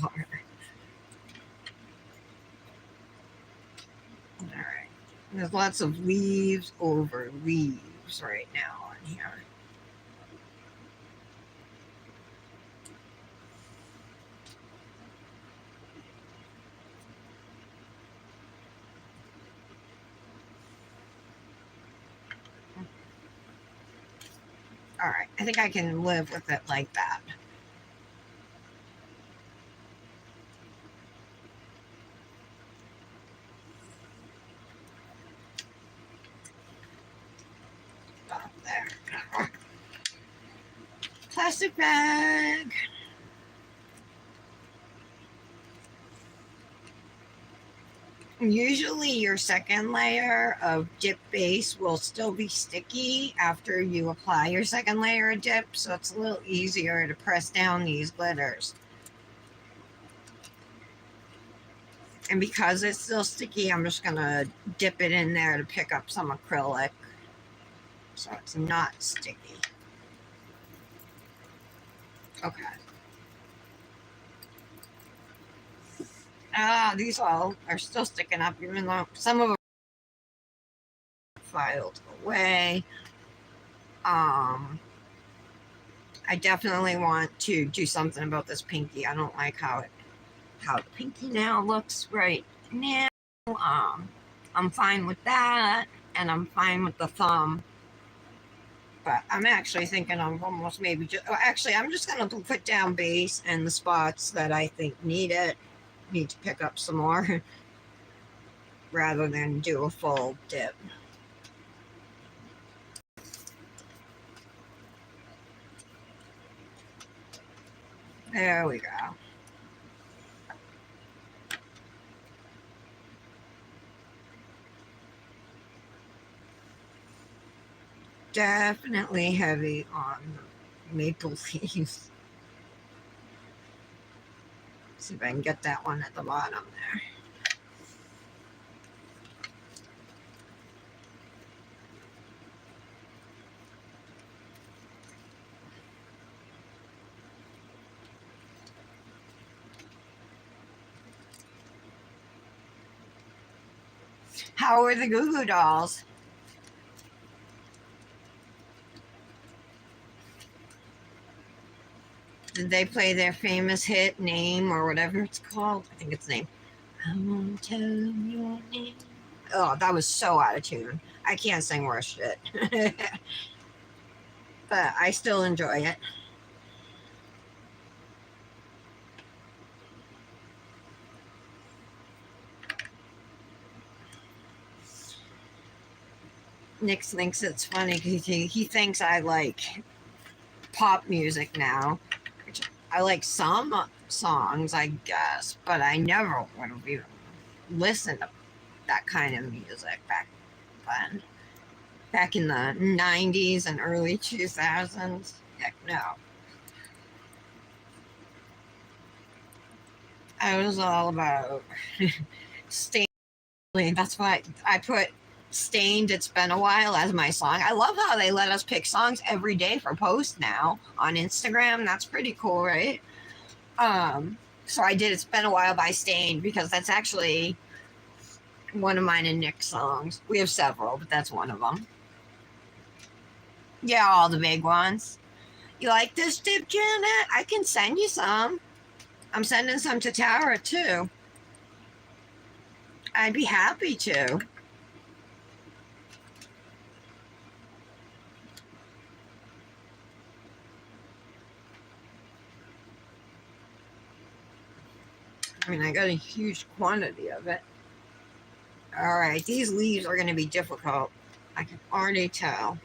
Alright. There's lots of leaves over leaves right now on here. Alright, I think I can live with it like that. Stop there. Plastic bag. Usually your second layer of dip base will still be sticky after you apply your second layer of dip, so it's a little easier to press down these glitters. And because it's still sticky, I'm just gonna dip it in there to pick up some acrylic so it's not sticky. Okay. These all are still sticking up, even though some of them filed away. I definitely want to do something about this pinky. I don't like how the pinky now looks right now. I'm fine with that, and I'm fine with the thumb. But I'm actually thinking of almost maybe just, actually, I'm just going to put down base and the spots that I think need to pick up some more rather than do a full dip. There we go. Definitely heavy on the maple leaves. See if I can get that one at the bottom there. How are the Goo Goo Dolls? Did they play their famous hit Name or whatever it's called? I think it's Name. I won't tell them your name. Oh, that was so out of tune. I can't sing worse shit. But I still enjoy it. Nick thinks it's funny because he thinks I like pop music now, which I like some songs, I guess, but I never would have even listened to that kind of music back then. Back in the 90s and early 2000s. Heck no. I was all about Stained. That's why I put Stained It's Been a While as my song. I love how they let us pick songs every day for post now on Instagram. That's pretty cool, right? So I did It's Been a While by Stained because that's actually one of mine and Nick's songs. We have several, but that's one of them. Yeah, all the big ones. You like this dip, Janet? I can send you some. I'm sending some to Tara too. I'd be happy to. I mean, I got a huge quantity of it. All right, these leaves are going to be difficult. I can already tell.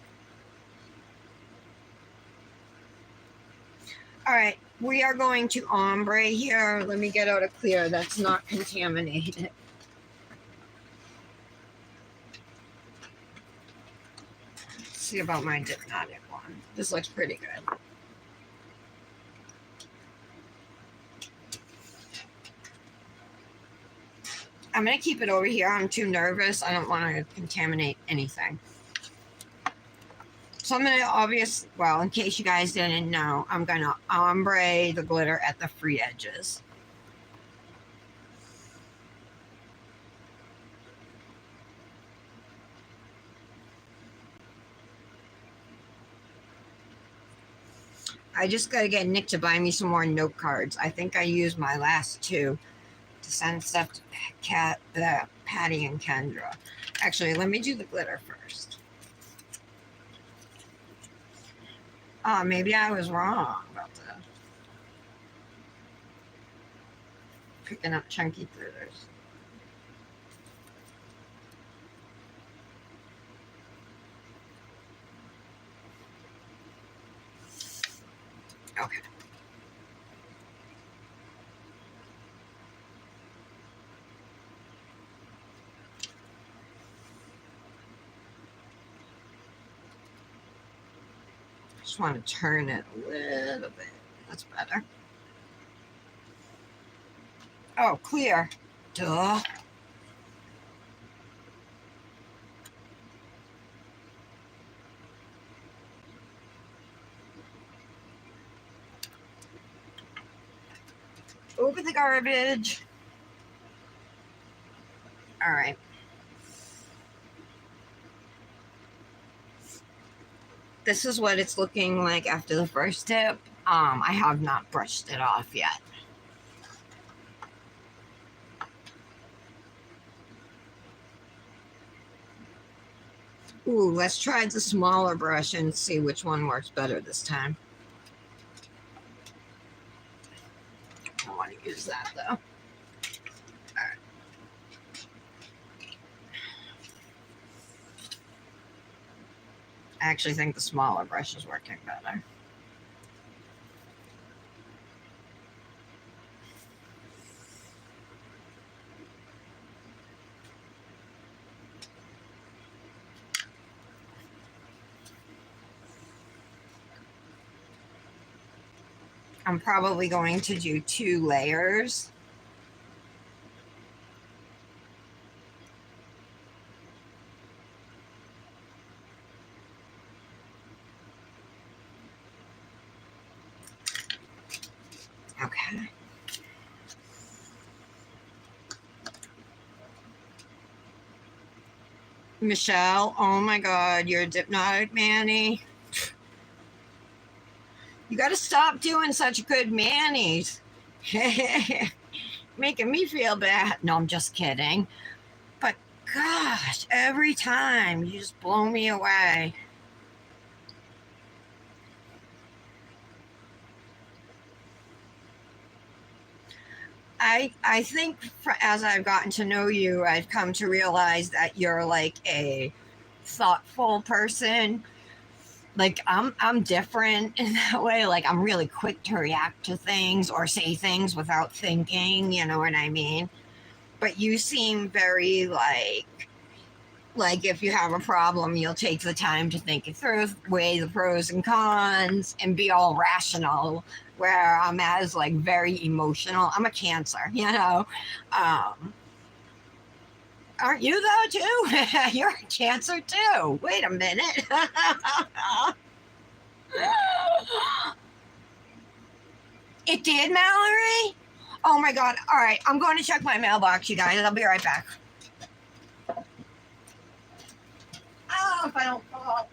All right, we are going to ombre here. Let me get out a clear that's not contaminated. Let's see about my Hypnotic one. This looks pretty good. I'm going to keep it over here. I'm too nervous. I don't want to contaminate anything. So I'm going to well, in case you guys didn't know, I'm going to ombre the glitter at the free edges. I just got to get Nick to buy me some more note cards. I think I used my last two to send stuff to Patty and Kendra. Actually, let me do the glitter first. Oh, maybe I was wrong about the picking up chunky glitters. Okay. Just want to turn it a little bit. That's better. Oh, clear. Duh. Over the garbage. All right. This is what it's looking like after the first dip. I have not brushed it off yet. Ooh, let's try the smaller brush and see which one works better this time. I don't want to use that though. All right. I actually think the smaller brush is working better. I'm probably going to do 2 layers. Okay. Michelle, oh my God, you're a Hypnotic Manny. You got to stop doing such good manis. Making me feel bad. No, I'm just kidding. But gosh, every time you just blow me away. I think as I've gotten to know you, I've come to realize that you're like a thoughtful person. Like I'm different in that way. Like I'm really quick to react to things or say things without thinking, you know what I mean? But you seem very like if you have a problem, you'll take the time to think it through, weigh the pros and cons, and be all rational. Where I'm as like very emotional. I'm a Cancer, you know. Um, aren't you though too? You're a Cancer too. Wait a minute. It did, Mallory? Oh my god. All right, I'm going to check my mailbox, you guys. I'll be right back. Oh, if I don't fall.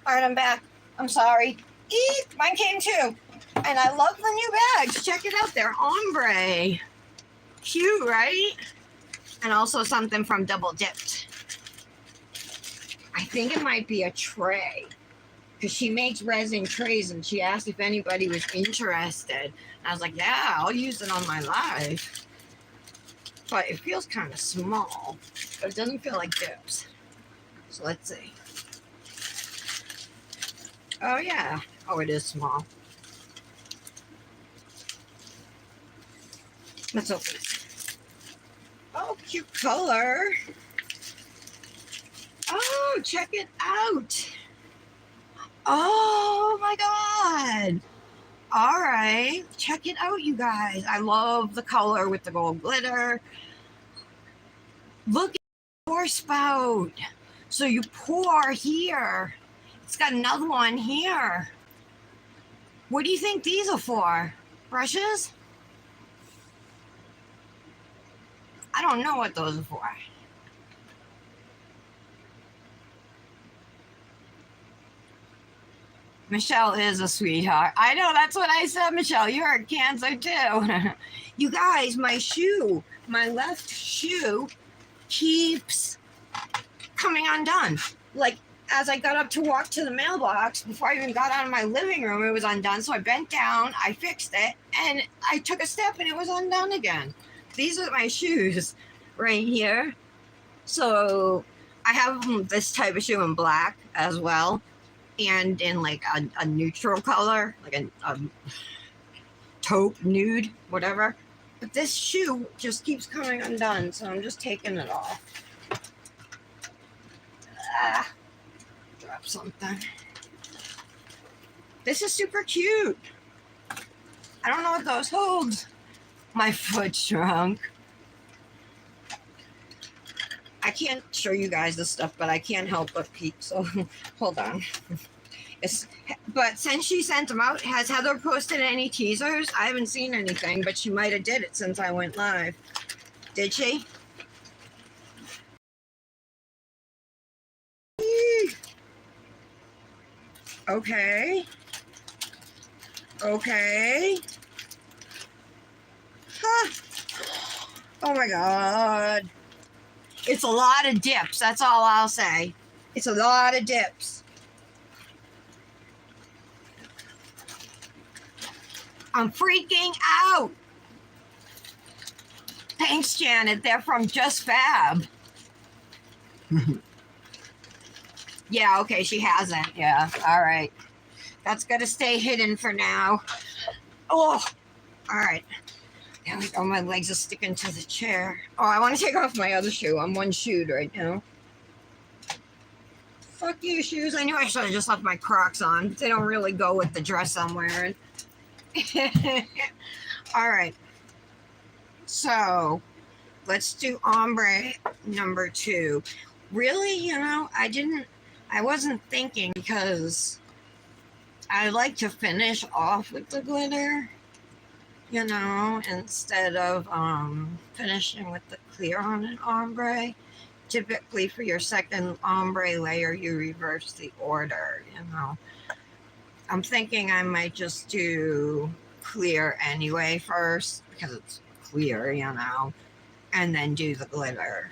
All right, I'm back. I'm sorry. Eek, mine came too. And I love the new bags. Check it out. They're ombre. Cute, right? And also something from Double Dipped. I think it might be a tray. Because she makes resin trays and she asked if anybody was interested. I was like, yeah, I'll use it on my live. But it feels kind of small. But it doesn't feel like dips. So let's see. Oh, yeah. Oh, it is small. Let's open it. Oh, cute color. Oh, check it out. Oh, my God. All right. Check it out, you guys. I love the color with the gold glitter. Look at the pour spout. So you pour here. It's got another one here. What do you think these are for? Brushes? I don't know what those are for. Michelle is a sweetheart. I know, that's what I said, Michelle. You're a Cancer too. You guys, my shoe, my left shoe keeps coming undone. Like, as I got up to walk to the mailbox, before I even got out of my living room, it was undone. So I bent down, I fixed it, and I took a step and it was undone again. These are my shoes right here. So I have this type of shoe in black as well, and in like a neutral color, like a taupe nude, whatever. But this shoe just keeps coming undone, so I'm just taking it off. Drop something. This is super cute. I don't know what those hold. My foot shrunk. I can't show you guys this stuff, but I can't help but peek. So hold on. But since she sent them out, has Heather posted any teasers? I haven't seen anything, but she might have did it since I went live. Did she? Okay. Okay. Huh. Oh my God. It's a lot of dips. That's all I'll say. It's a lot of dips. I'm freaking out. Thanks, Janet. They're from Just Fab. Yeah, okay, she hasn't. Yeah, all right. That's got to stay hidden for now. Oh, all right. There we go. My legs are sticking to the chair. Oh, I want to take off my other shoe. I'm one shoed right now. Fuck you, shoes. I knew I should have just left my Crocs on. They don't really go with the dress I'm wearing. All right. So let's do ombre number 2. Really, I wasn't thinking because I like to finish off with the glitter, instead of finishing with the clear on an ombre. Typically for your second ombre layer, you reverse the order. I'm thinking I might just do clear anyway first because it's clear, and then do the glitter.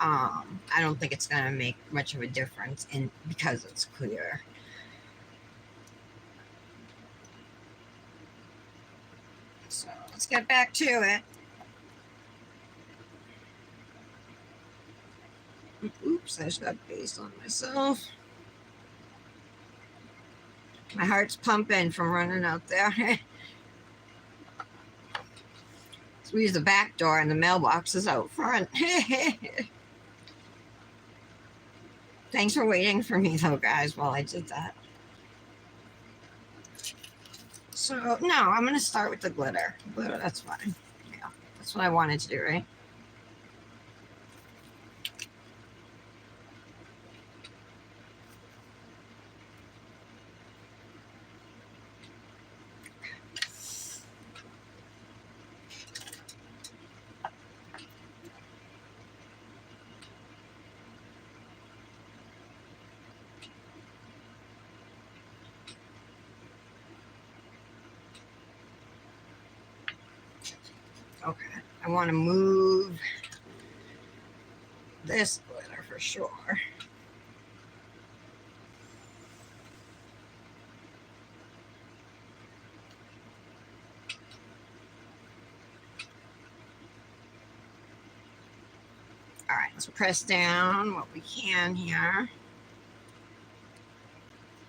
I don't think it's gonna make much of a difference because it's clear. So let's get back to it. Oops, I just got base on myself. My heart's pumping from running out there. So we use the back door and the mailbox is out front. Thanks for waiting for me though, guys, while I did that. So, no, I'm going to start with the glitter. Glitter, that's fine. Yeah, that's what I wanted to do, right? Okay, I want to move this glitter for sure. All right, let's press down what we can here.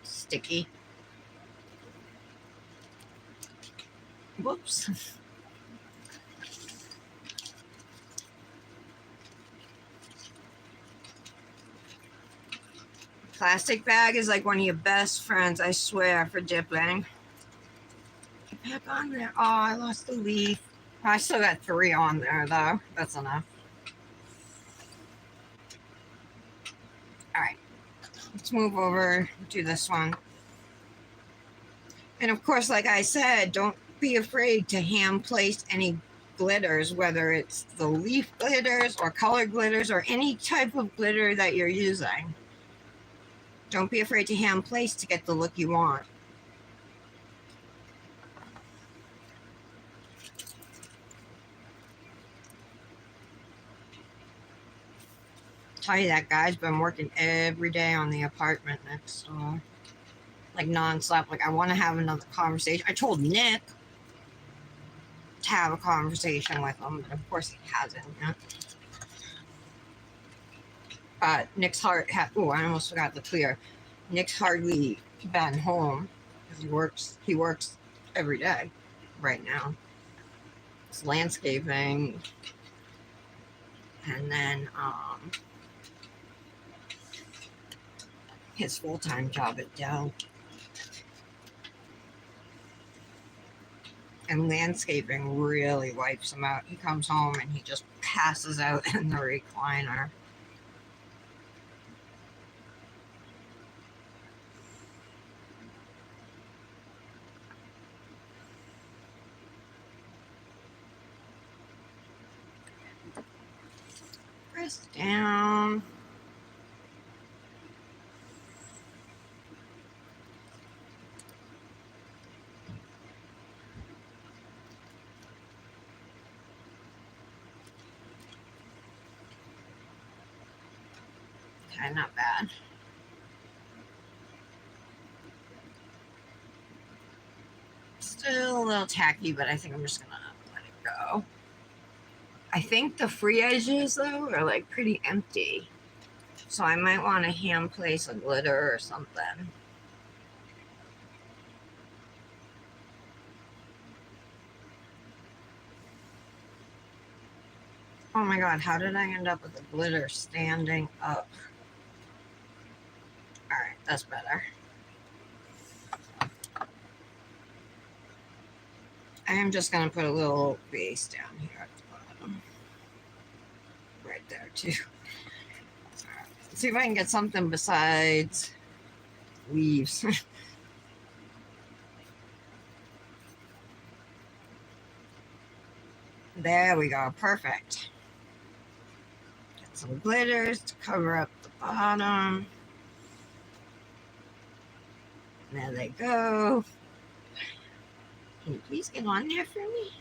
Sticky. Whoops. Plastic bag is like one of your best friends, I swear, for dipping. Get back on there. Oh, I lost the leaf. I still got 3 on there, though. That's enough. All right, let's move over to this one. And of course, like I said, don't be afraid to hand place any glitters, whether it's the leaf glitters or color glitters or any type of glitter that you're using. Don't be afraid to hand place to get the look you want. Tell you that guy's been working every day on the apartment next door. Like nonstop. Like I want to have another conversation. I told Nick to have a conversation with him, but of course he hasn't yet. But Nick's heart I almost forgot to clear. Nick's hardly been home because he works every day right now. It's landscaping, and then his full-time job at Dell. And landscaping really wipes him out. He comes home and he just passes out in the recliner. Press down. Okay, not bad. Still a little tacky, but I think I'm just gonna let it go. I think the free edges though are like pretty empty. So I might want to hand place a glitter or something. Oh my god, how did I end up with the glitter standing up? Alright, that's better. I am just going to put a little base down here at the bottom. Right there, too. Right. Let's see if I can get something besides leaves. There we go. Perfect. Get some glitters to cover up the bottom. There they go. Can you please get on there for me?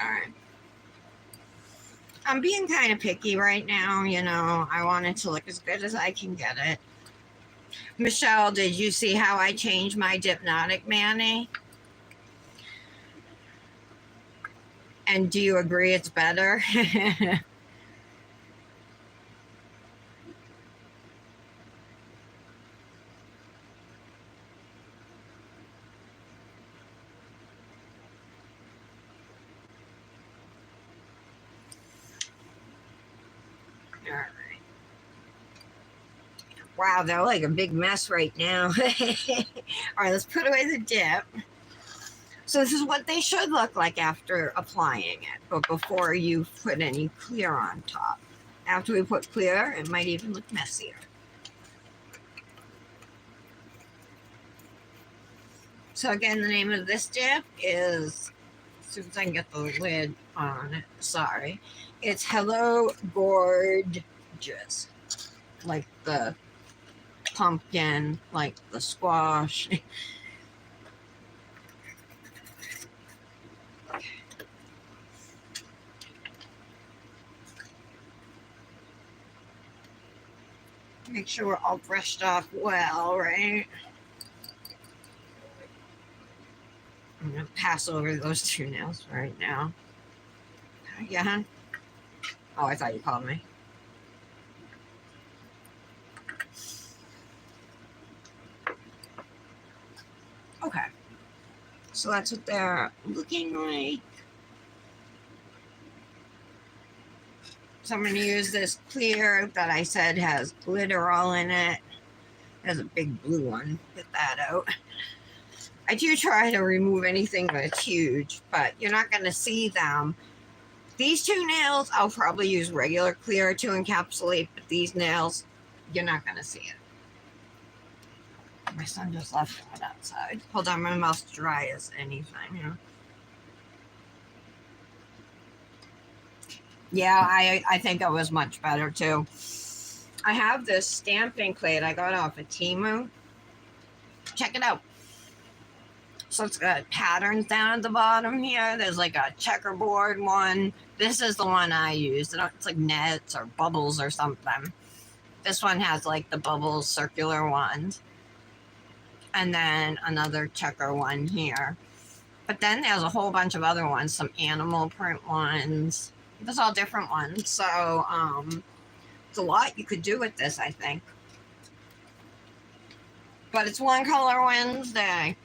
All right. I'm being kind of picky right now, you know. I want it to look as good as I can get it. Michelle, did you see how I changed my Dipnotic Manny? And do you agree it's better? All right. Wow, they're like a big mess right now. All right, let's put away the dip. So this is what they should look like after applying it, but before you put any clear on top. After we put clear, it might even look messier. So again, the name of this dip is, as soon as I can get the lid on it, sorry, it's Hello Gourd-geous, like the pumpkin, like the squash. Make sure we're all brushed off well, right? I'm gonna pass over those two nails right now. Yeah, hon? Oh, I thought you called me. Okay. So that's what they're looking like. So I'm going to use this clear that I said has glitter all in it. There's a big blue one. Get that out. I do try to remove anything that's huge, but you're not going to see them. These two nails, I'll probably use regular clear to encapsulate, but these nails, you're not going to see it. My son just left it outside. Hold on, my mouth's dry as anything, you know. Yeah, I think it was much better too. I have this stamping plate I got off of Temu. Check it out. So it's got patterns down at the bottom here. There's like a checkerboard one. This is the one I use. It's like nets or bubbles or something. This one has like the bubbles, circular ones. And then another checker one here. But then there's a whole bunch of other ones, some animal print ones. There's all different ones. So it's a lot you could do with this, I think. But it's One Color Wednesday.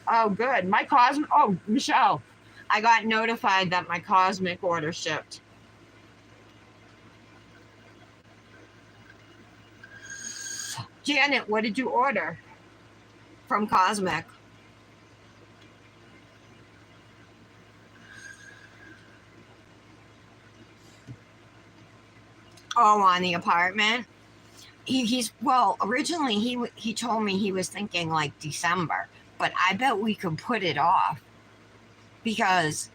Oh, good. My Cosmic... Oh, Michelle. I got notified that my Cosmic order shipped. Janet, what did you order from Cosmic? Oh, on the apartment? He's well, originally he told me he was thinking like December, but I bet we could put it off because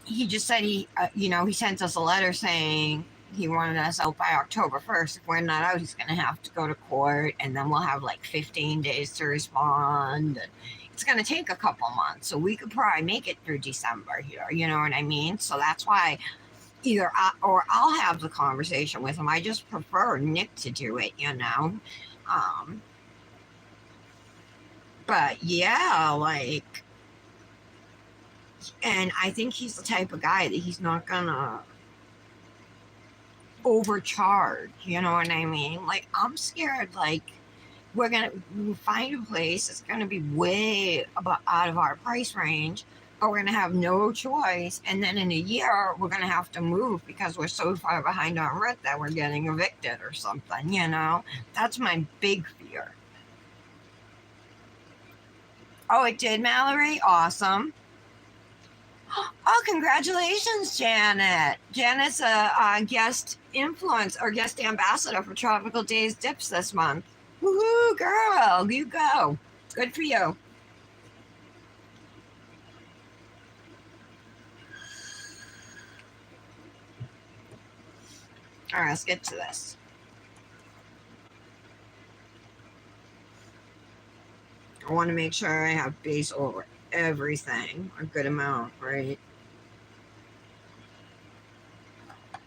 he just said he sent us a letter saying he wanted us out by October 1st. If we're not out, he's going to have to go to court, and then we'll have like 15 days to respond. It's going to take a couple months, so we could probably make it through December here. You know what I mean? So that's why either I'll have the conversation with him. I just prefer Nick to do it, you know. Um, but yeah, like, and I think he's the type of guy that he's not gonna overcharge. You know what I mean? Like, I'm scared. Like, we're gonna find a place that's gonna be way out of our price range, but we're gonna have no choice. And then in a year, we're gonna have to move because we're so far behind on rent that we're getting evicted or something. You know, that's my big fear. Oh, it did, Mallory. Awesome. Oh, congratulations, Janet. Janet's a guest influence or guest ambassador for Tropical Days Dips this month. Woohoo, girl, you go. Good for you. All right, let's get to this. I want to make sure I have base over everything, a good amount, right?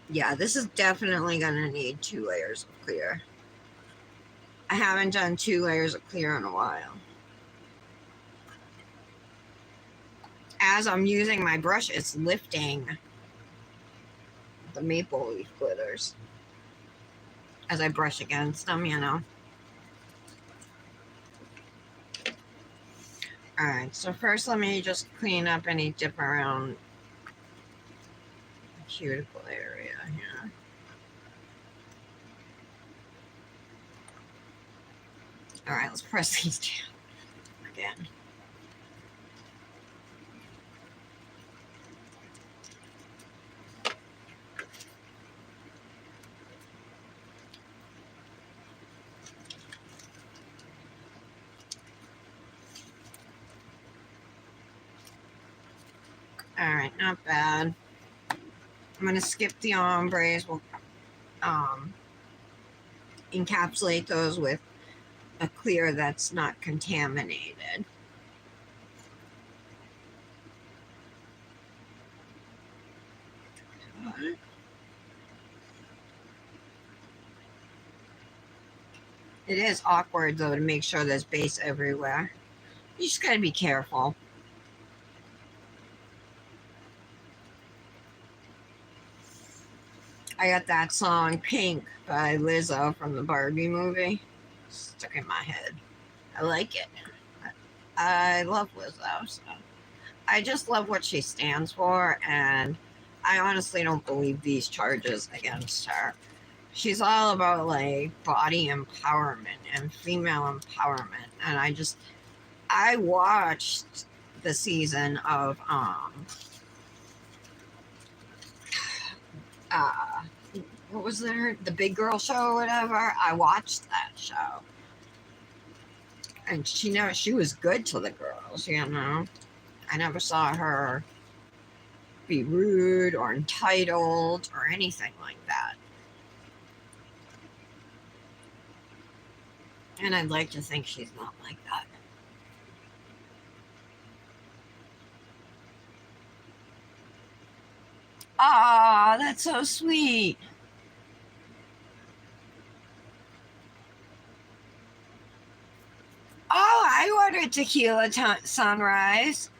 Yeah, this is definitely going to need 2 layers of clear. I haven't done 2 layers of clear in a while. As I'm using my brush, it's lifting the maple leaf glitters as I brush against them, you know. All right, so first let me just clean up any dip around the cuticle area here. All right, let's press these down again. All right, not bad. I'm gonna skip the ombres. We'll encapsulate those with a clear that's not contaminated. It is awkward though to make sure there's base everywhere. You just gotta be careful. I got that song Pink by Lizzo from the Barbie movie stuck in my head. I like it. I love Lizzo. So I just love what she stands for, and I honestly don't believe these charges against her. She's all about like body empowerment and female empowerment, and I watched the season of uh what was there, the Big Girl Show or whatever. I watched that show, and she was good to the girls, you know. I never saw her be rude or entitled or anything like that. And I'd like to think she's not like that. Ah, that's so sweet. Oh, I ordered tequila sunrise.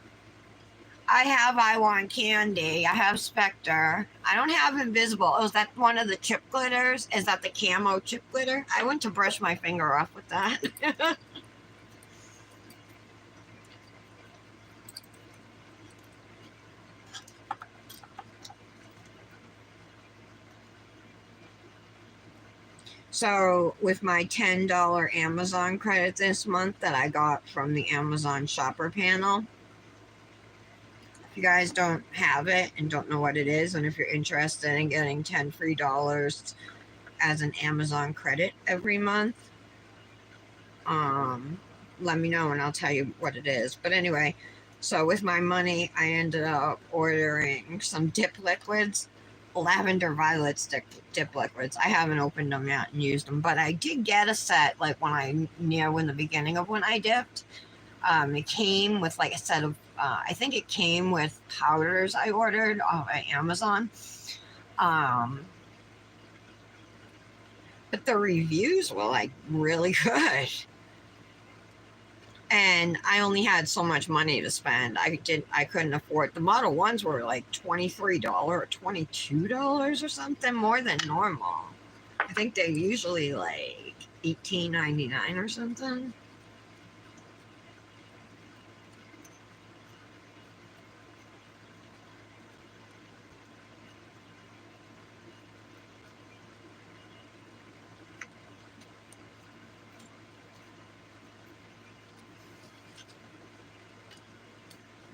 I have I Want Candy. I have Spectre. I don't have Invisible. Oh, is that one of the chip glitters? Is that the camo chip glitter? I went to brush my finger off with that. So, with my $10 Amazon credit this month that I got from the Amazon shopper panel, if you guys don't have it and don't know what it is, and if you're interested in getting 10 free dollars as an Amazon credit every month, let me know and I'll tell you what it is. But anyway, so with my money, I ended up ordering some dip liquids. lavender violet stick dip liquids. I haven't opened them yet and used them, but I did get a set like when the beginning of when I dipped. It came with like a set of I think it came with powders I ordered off of Amazon. Um, but the reviews were like really good. And I only had so much money to spend. I couldn't afford the Model Ones were like $23 or $22 or something more than normal. I think they're usually like $18.99 or something.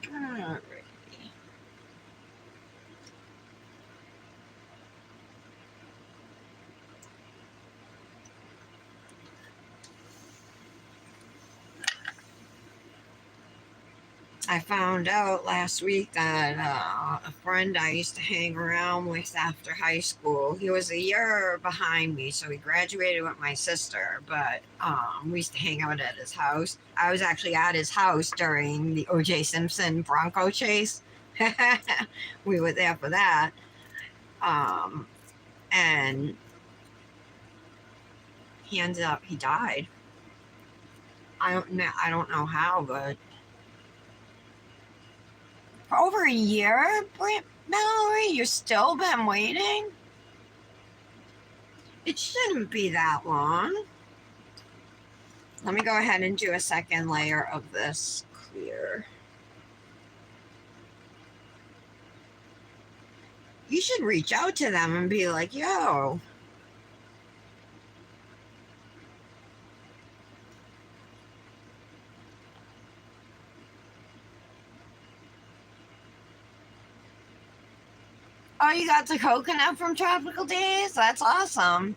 Alright. I found out last week that a friend I used to hang around with after high school, he was a year behind me, so he graduated with my sister, but we used to hang out at his house. I was actually at his house during the O.J. Simpson Bronco chase. We were there for that. And he died. I don't know how, but for over a year, Mallory, you've still been waiting? It shouldn't be that long. Let me go ahead and do a second layer of this clear. You should reach out to them and be like, yo. Oh, you got the coconut from Tropical Days? That's awesome.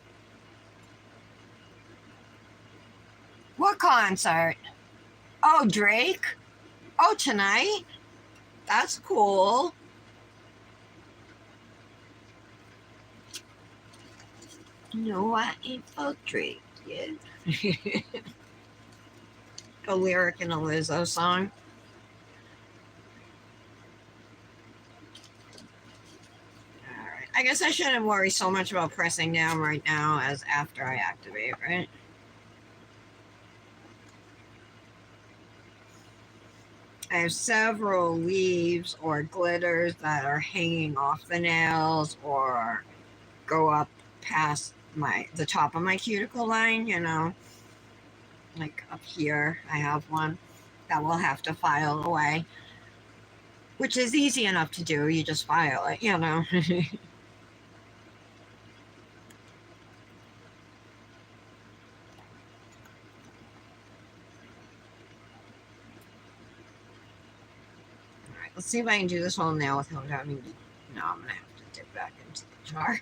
What concert? Oh, Drake? Oh, tonight? That's cool. No, I ain't for Drake yet. A lyric in a Lizzo song. Alright. I guess I shouldn't worry so much about pressing down right now as after I activate, right? I have several leaves or glitters that are hanging off the nails or go up past the top of my cuticle line, like up here I have one that will have to file away, which is easy enough to do. You just file it. Alright, let's see if I can do this whole nail without having to. No, I'm gonna have to dip back into the jar.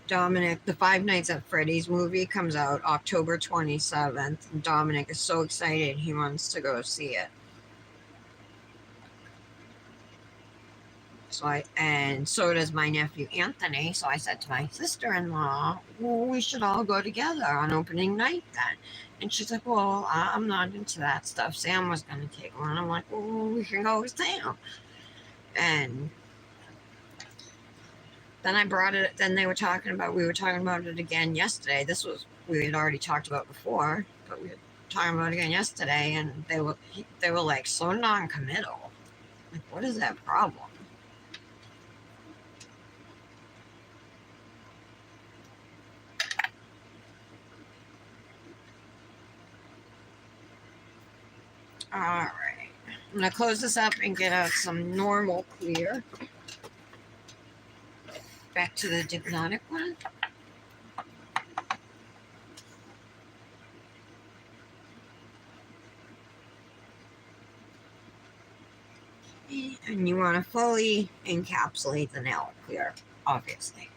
Dominic, the Five Nights at Freddy's movie comes out October 27th. And Dominic is so excited he wants to go see it. And so does my nephew Anthony. So I said to my sister-in-law, well, we should all go together on opening night then. And she's like, well, I'm not into that stuff. Sam was going to take one. I'm like, well, we can go with Sam. And then I brought it. Then we were talking about it again yesterday. We had already talked about before, but we were talking about it again yesterday. And they were like so non-committal. Like, what is that problem? All right. I'm going to close this up and get out some normal clear. Back to the Hypnotic one. And you want to fully encapsulate the nail clear, obviously.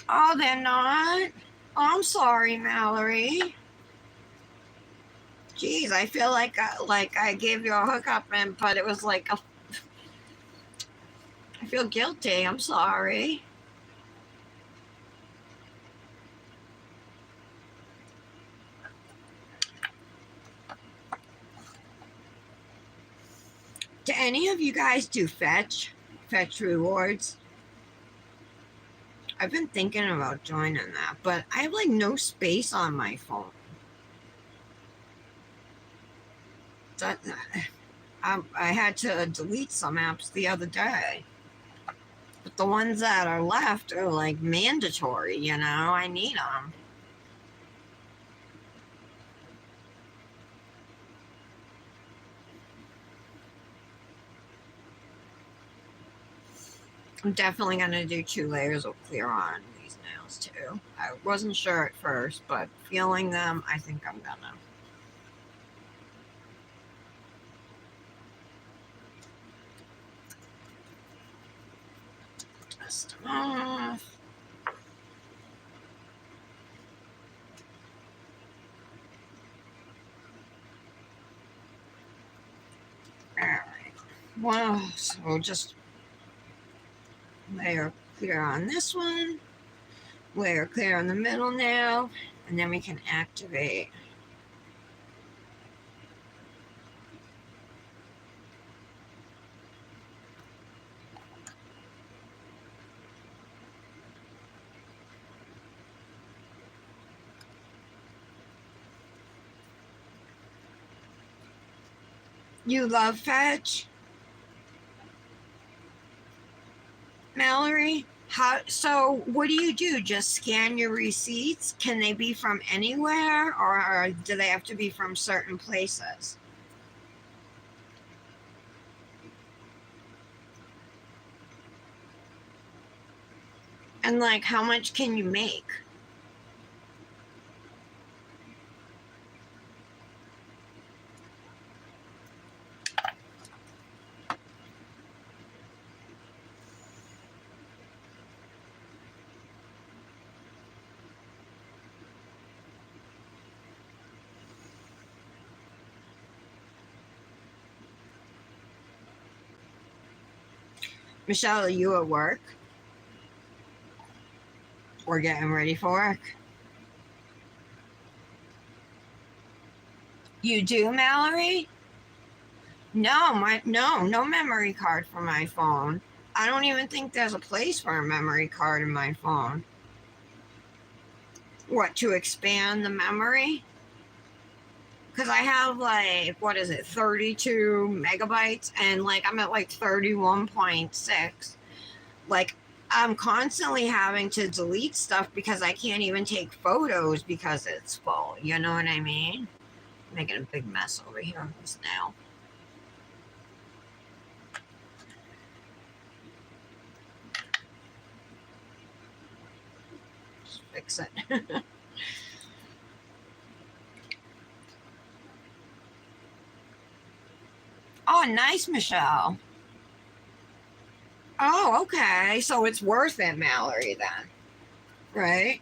Oh, they're not? Oh, I'm sorry, Mallory. Jeez, I feel like I gave you a hookup, but it was like I feel guilty. I'm sorry. Do any of you guys do fetch rewards? I've been thinking about joining that, but I have like no space on my phone. That I had to delete some apps the other day. But the ones that are left are like mandatory, you know? I need them. I'm definitely going to do 2 layers of clear on these nails too. I wasn't sure at first, but feeling them, I think I'm going to. Dust them off. Alright. Well, so we'll just layer clear on this one, layer clear on the middle nail, and then we can activate. You love fetch? Mallory? So what do? Just scan your receipts? Can they be from anywhere or do they have to be from certain places? And like how much can you make? Michelle, are you at work? We're getting ready for work. You do, Mallory? No memory card for my phone. I don't even think there's a place for a memory card in my phone. What, to expand the memory? Because I have like, what is it, 32 megabytes, and like I'm at like 31.6. Like I'm constantly having to delete stuff because I can't even take photos because it's full. You know what I mean? Making a big mess over here on this nail. Just fix it. Oh, nice, Michelle. Oh, okay. So it's worth it, Mallory, then, right?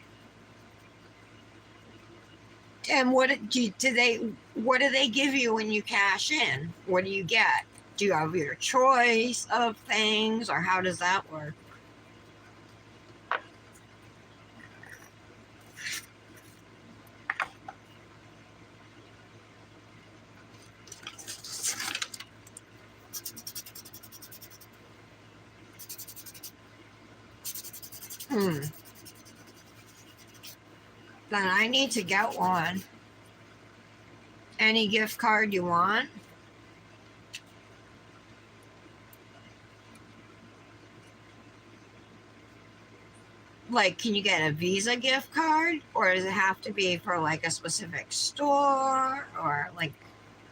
And what do they give you when you cash in? What do you get? Do you have your choice of things, or how does that work? Hmm. Then I need to get one. Any gift card you want? Like, can you get a Visa gift card, or does it have to be for like a specific store, or like?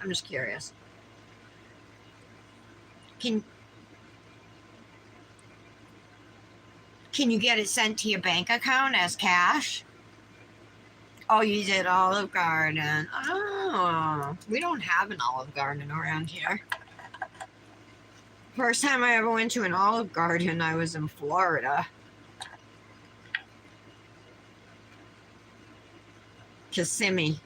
I'm just curious. Can Can you get it sent to your bank account as cash? Oh, you did Olive Garden. Oh, we don't have an Olive Garden around here. First time I ever went to an Olive Garden, I was in Florida. Kissimmee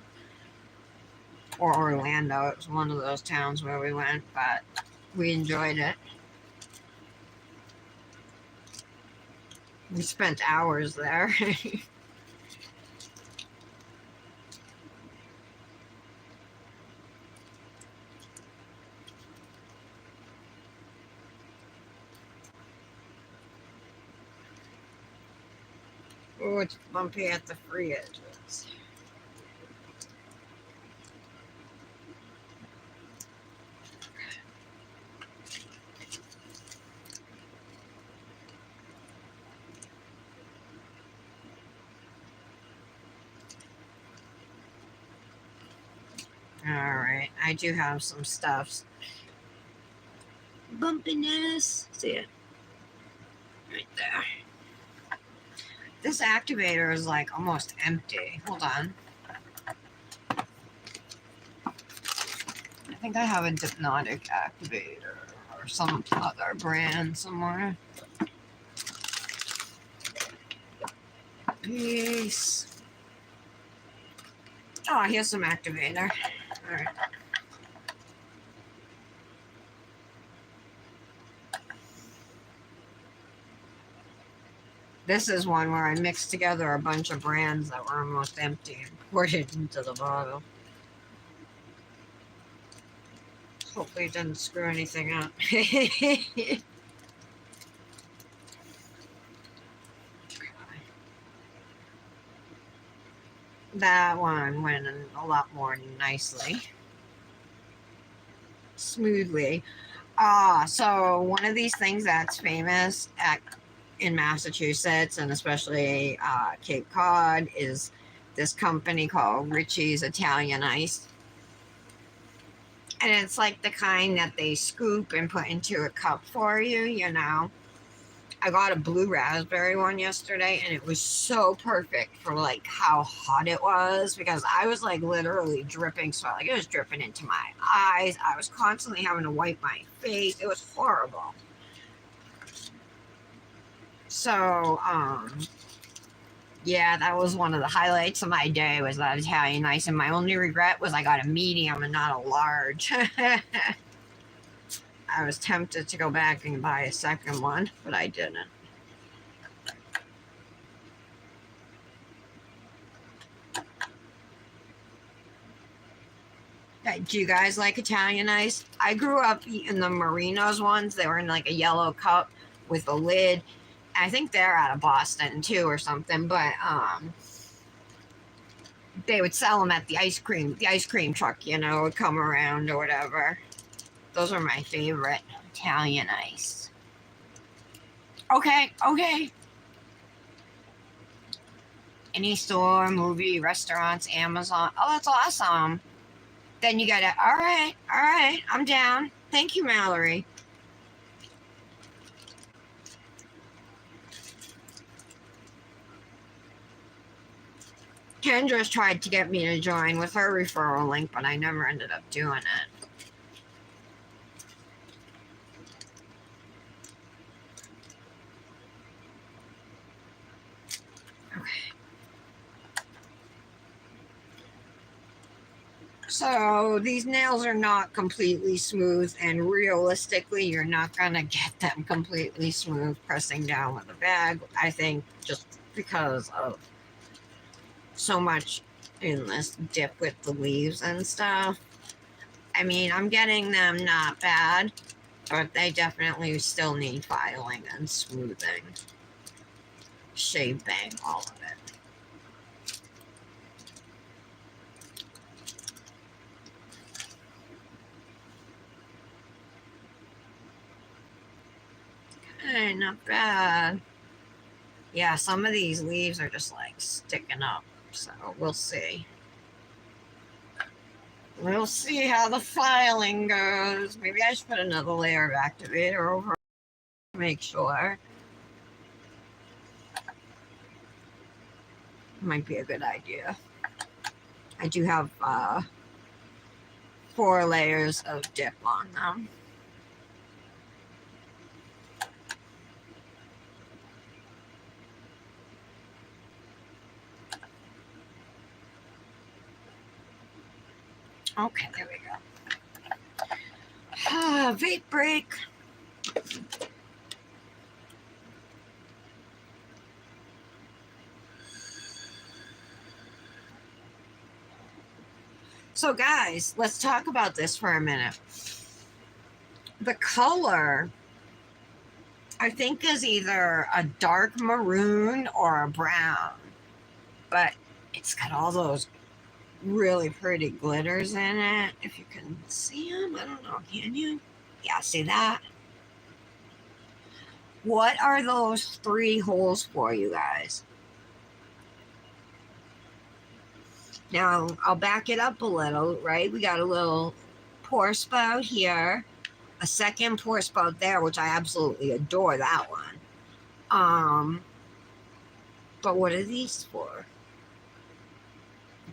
or Orlando. It was one of those towns where we went, but we enjoyed it. We spent hours there. Oh, it's bumpy at the free edges. All right, I do have some stuffs. Bumpiness. See it? Right there. This activator is like almost empty. Hold on. I think I have a Hypnotic activator or some other brand somewhere. Peace. Oh, here's some activator. All right. This is one where I mixed together a bunch of brands that were almost empty and poured it into the bottle. Hopefully it didn't screw anything up. That one went in a lot more nicely. Smoothly. So one of these things that's famous in Massachusetts and especially Cape Cod is this company called Richie's Italian Ice. And it's like the kind that they scoop and put into a cup for you, you know. I got a blue raspberry one yesterday and it was so perfect for like how hot it was because I was like literally dripping sweat. Like it was dripping into my eyes. I was constantly having to wipe my face. It was horrible. So, yeah, that was one of the highlights of my day was that Italian ice. And my only regret was I got a medium and not a large. I was tempted to go back and buy a second one, but I didn't. Do you guys like Italian ice? I grew up eating the Marinos ones. They were in like a yellow cup with a lid. I think they're out of Boston too or something, but they would sell them at the ice cream truck, you know, would come around or whatever. Those are my favorite Italian ice. Okay. Any store, movie, restaurants, Amazon. Oh, that's awesome. Then you gotta, all right, I'm down. Thank you, Mallory. Kendra's tried to get me to join with her referral link, but I never ended up doing it. Okay. So these nails are not completely smooth, and realistically, you're not gonna get them completely smooth pressing down with a bag. I think just because of so much in this dip with the leaves and stuff. I mean, I'm getting them not bad, but they definitely still need filing and smoothing, shaping, all of it. Okay, not bad. Yeah, some of these leaves are just like sticking up, so we'll see. We'll see how the filing goes. Maybe I should put another layer of activator over to make sure. Might be a good idea. I do have 4 layers of dip on them. Okay, there we go. Vape break. So, guys, let's talk about this for a minute. The color, I think, is either a dark maroon or a brown, but it's got all those really pretty glitters in it. If you can see them, I don't know, can you? Yeah, see that? What are those 3 holes for, you guys? Now, I'll back it up a little, right? We got a little pour spout here, a second pour spout there, which I absolutely adore that one. But what are these for?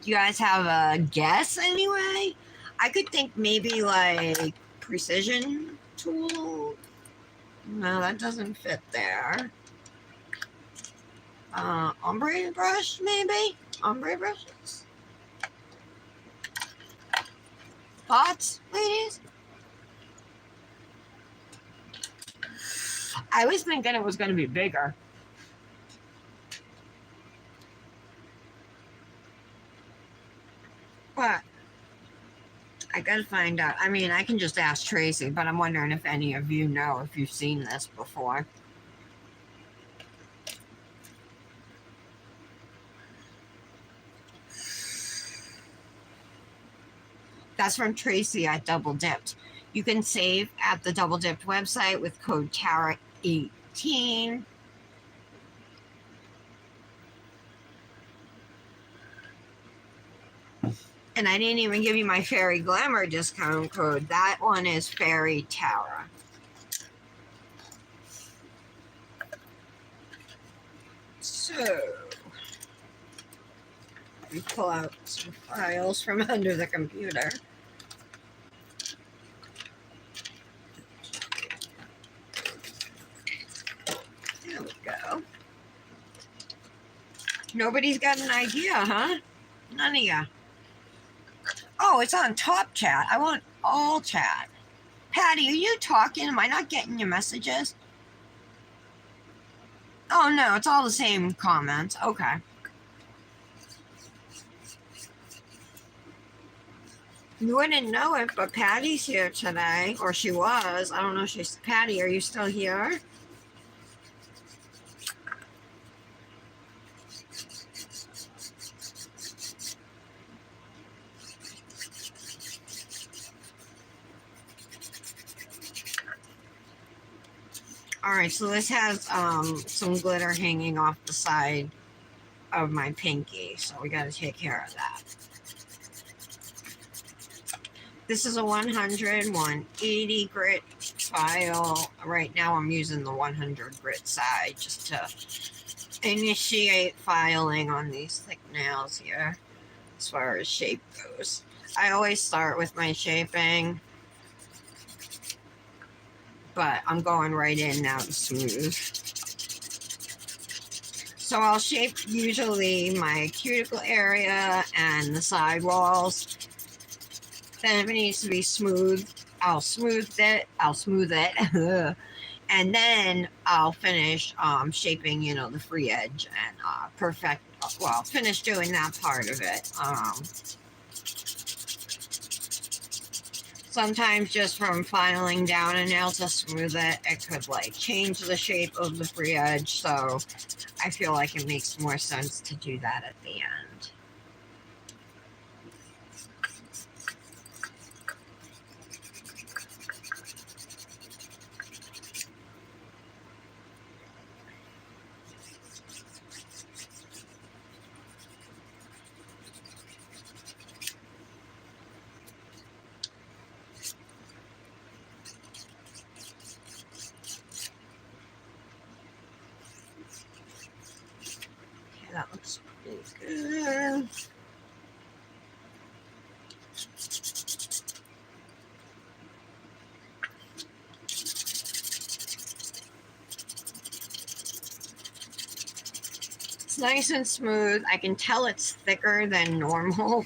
Do you guys have a guess anyway? I could think maybe like precision tool. No, that doesn't fit there. Ombre brush, maybe? Ombre brushes? Thoughts, ladies? I was thinking it was going to be bigger. But I gotta find out. I mean, I can just ask Tracy, but I'm wondering if any of you know if you've seen this before. That's from Tracy at Double Dipped. You can save at the Double Dipped website with code TARA18. And I didn't even give you my Fairy Glamour discount code. That one is Fairy Tara. So, let me pull out some files from under the computer. There we go. Nobody's got an idea, huh? None of ya. Oh, it's on top chat. I want all chat. Patty, are you talking? Am I not getting your messages? Oh, no, it's all the same comments. Okay. You wouldn't know it, but Patty's here today, or she was. I don't know if she's... Patty, are you still here? All right, so this has some glitter hanging off the side of my pinky, so we got to take care of that. This is a 100, 180 grit file. Right now I'm using the 100 grit side just to initiate filing on these thick nails here as far as shape goes. I always start with my shaping, but I'm going right in now to smooth. So I'll shape usually my cuticle area and the side walls. Then if it needs to be smooth, I'll smooth it. And then I'll finish shaping, you know, the free edge and finish doing that part of it. Sometimes just from filing down a nail to smooth it, it could like change the shape of the free edge. So I feel like it makes more sense to do that at the end. That looks pretty good. It's nice and smooth. I can tell it's thicker than normal.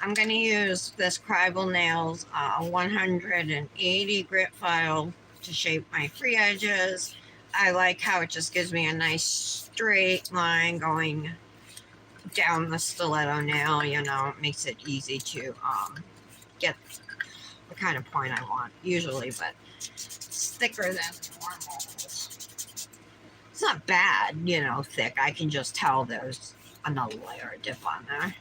I'm going to use this Crible Nails 180 grit file to shape my free edges. I like how it just gives me a nice straight line going down the stiletto nail. You know, it makes it easy to get the kind of point I want usually, but it's thicker than normal. It's not bad, you know, thick. I can just tell there's another layer of dip on there.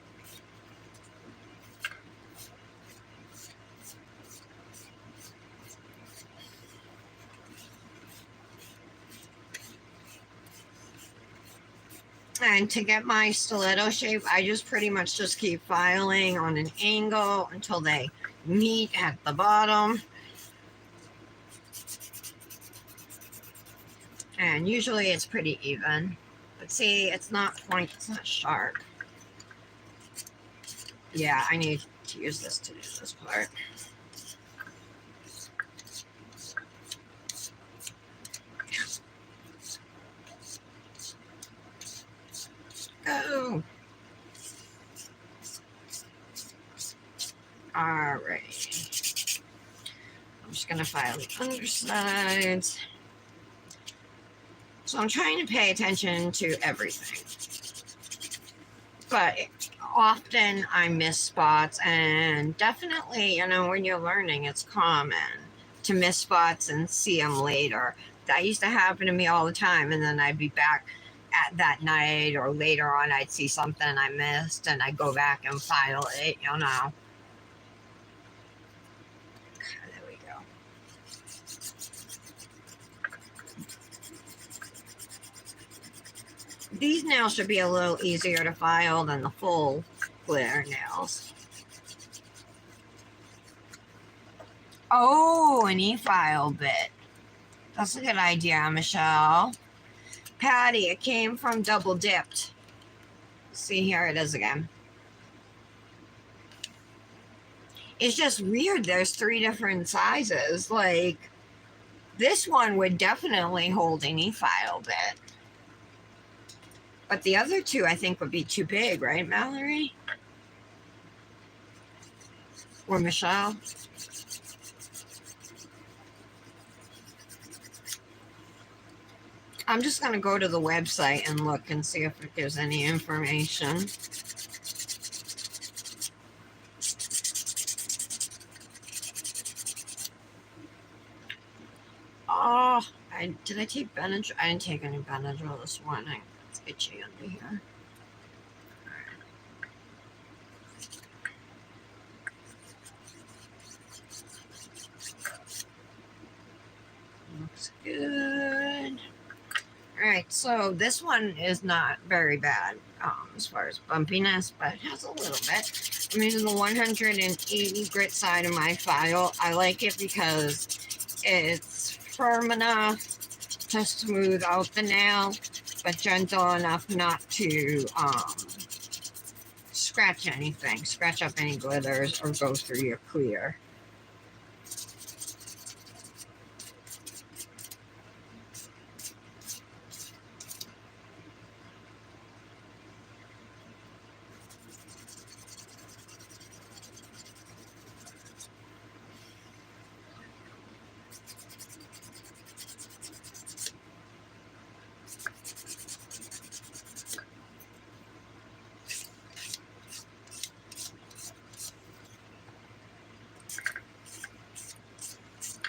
And to get my stiletto shape, I just pretty much just keep filing on an angle until they meet at the bottom. And usually it's pretty even. But see, it's not point, it's not sharp. Yeah, I need to use this to do this part. Go. All right. I'm just gonna file the undersides. So I'm trying to pay attention to everything. But often I miss spots, and definitely, you know, when you're learning, it's common to miss spots and see them later. That used to happen to me all the time, and then I'd be back at that night or later on, I'd see something I missed, and I'd go back and file it, you know. There we go. These nails should be a little easier to file than the full glitter nails. Oh, an e-file bit. That's a good idea, Michelle. Patty, it came from Double Dipped. See, here it is again. It's just weird. There's 3 different sizes. Like, this one would definitely hold an e-file bit. But the other 2, I think, would be too big, right, Mallory? Or Michelle? I'm just going to go to the website and look and see if it gives any information. Oh, did I take Benadryl? I didn't take any Benadryl this morning. It's itchy under here. Looks good. All right, so this one is not very bad as far as bumpiness, but it has a little bit. I'm using the 180 grit side of my file. I like it because it's firm enough to smooth out the nail, but gentle enough not to scratch anything, scratch up any glitters, or go through your clear.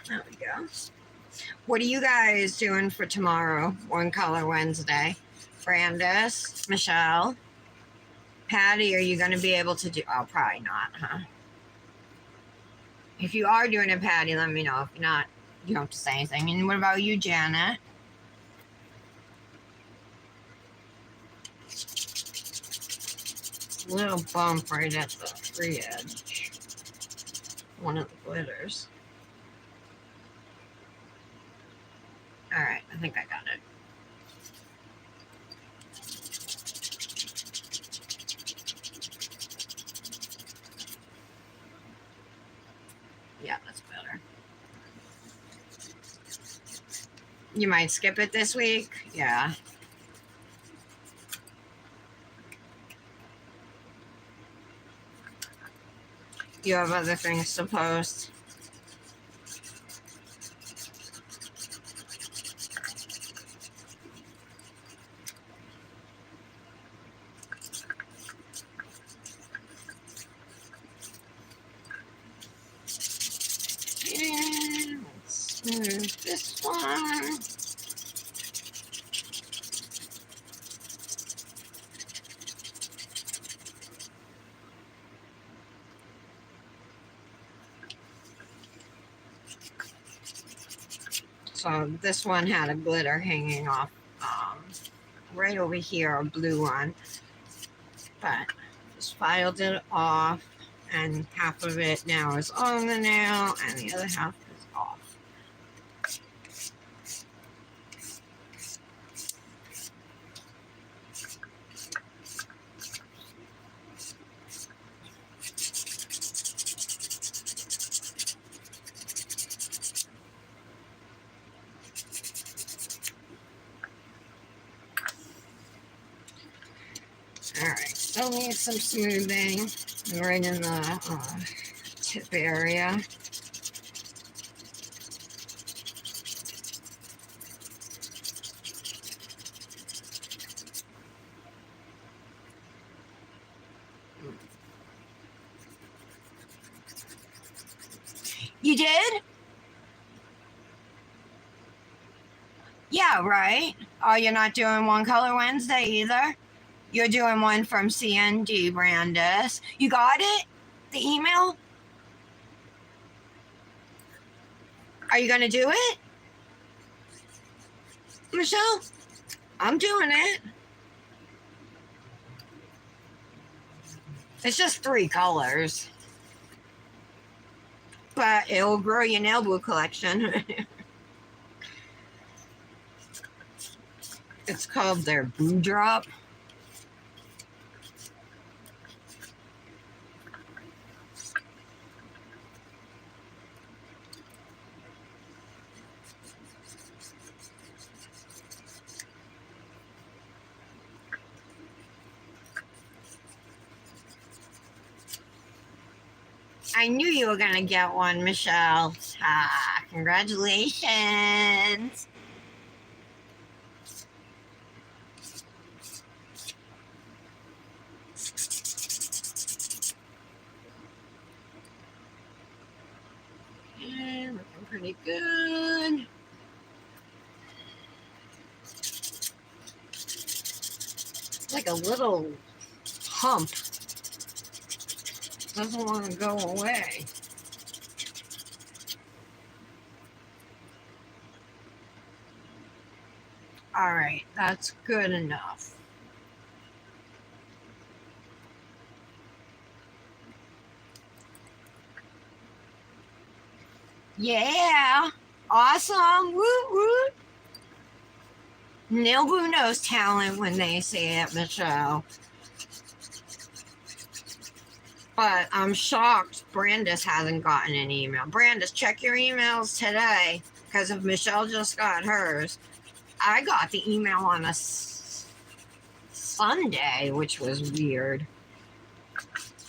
There we go. What are you guys doing for tomorrow? One Color Wednesday. Brandis, Michelle, Patty, are you going to be able to do? Oh, probably not, huh? If you are doing it, Patty, let me know. If you're not, you don't have to say anything. And what about you, Janet? Little bump right at the free edge. One of the glitters. All right, I think I got it. Yeah, that's better. You might skip it this week. Yeah. You have other things to post. And let's move this one. So this one had a glitter hanging off right over here, a blue one. But just filed it off, and half of it now is on the nail, and the other half is off. Alright, still need some smoothing right in the tip area. You did? Yeah, right. Oh, you're not doing One Color Wednesday either? You're doing one from CND, Brandis. You got it? The email? Are you going to do it? Michelle? I'm doing it. It's just 3 colors. But it'll grow your nail glue collection. It's called their Boo Drop. I knew you were going to get one, Michelle. Ah, congratulations. And looking pretty good. It's like a little hump. Doesn't want to go away. All right, that's good enough. Yeah, awesome. Woo woo. Nail glue knows talent when they say it, Michelle. But I'm shocked Brandis hasn't gotten an email. Brandis, check your emails today, because if Michelle just got hers, I got the email on a Sunday, which was weird.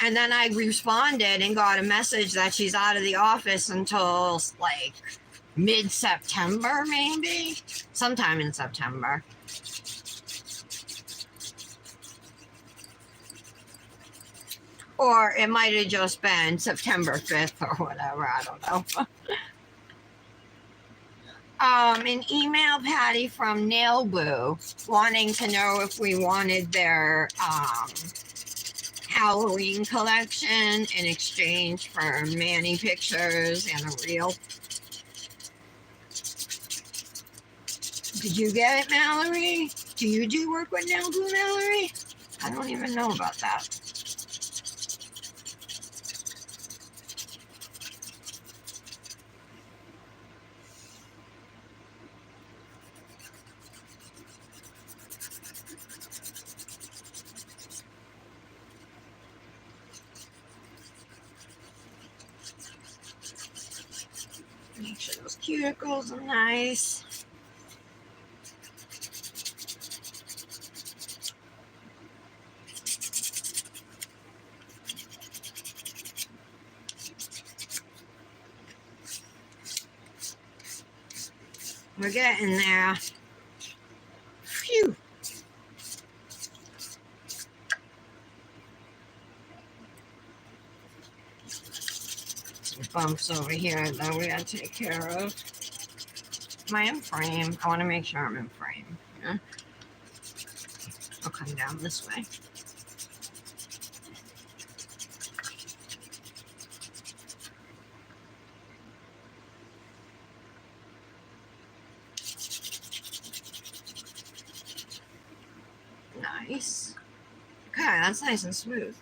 And then I responded and got a message that she's out of the office until like mid-September, maybe? Sometime in September. Or it might have just been September 5th or whatever. I don't know. An email, Patty, from Nail Boo, wanting to know if we wanted their Halloween collection in exchange for Manny pictures and a reel. Did you get it, Mallory? Do you do work with Nail Boo, Mallory? I don't even know about that. Make sure those cuticles are nice. We're getting there. Phew. Some bumps over here that we gotta take care of. Am I in frame? I want to make sure I'm in frame. Yeah. I'll come down this way. Nice. Okay, that's nice and smooth.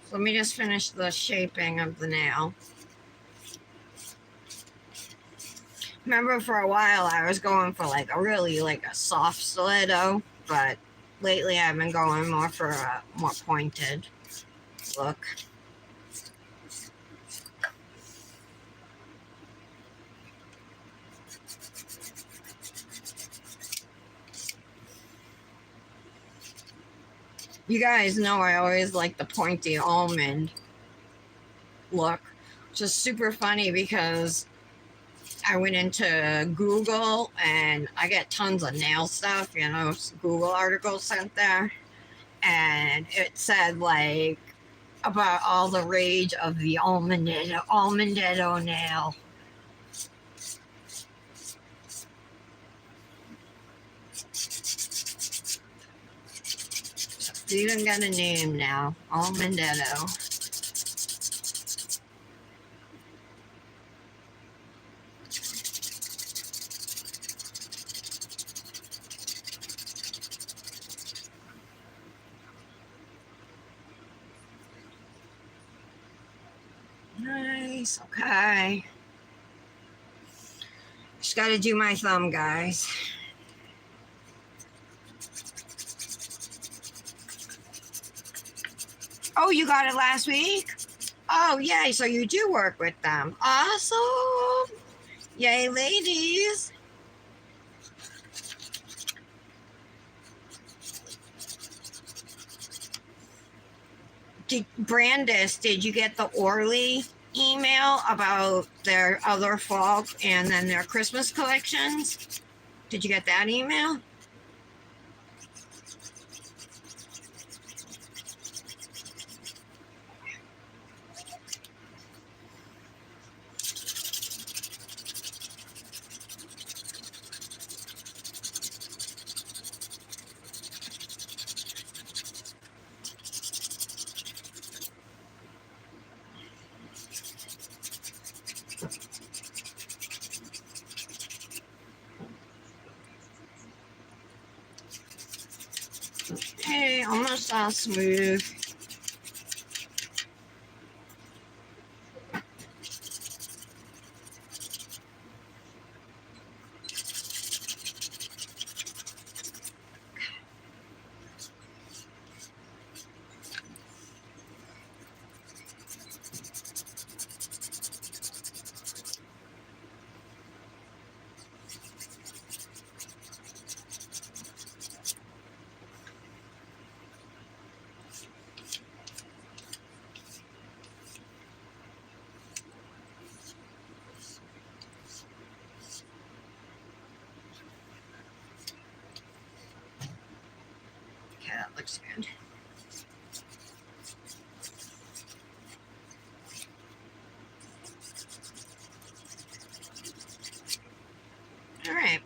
So let me just finish the shaping of the nail. Remember, for a while I was going for like a soft stiletto, but lately I've been going more for a more pointed look. You guys know I always like the pointy almond look, which is super funny because I went into Google and I get tons of nail stuff, Google articles sent there. And it said like about all the rage of the almondetto nail. So you even got a name now, almondetto. Nice, okay. Just gotta do my thumb, guys. Oh, you got it last week? Oh, yay, so you do work with them. Awesome. Yay, ladies. Brandis, did you get the Orly email about their other fall and then their Christmas collections? Did you get that email? Hey, almost all smooth. Okay, that looks good. All right,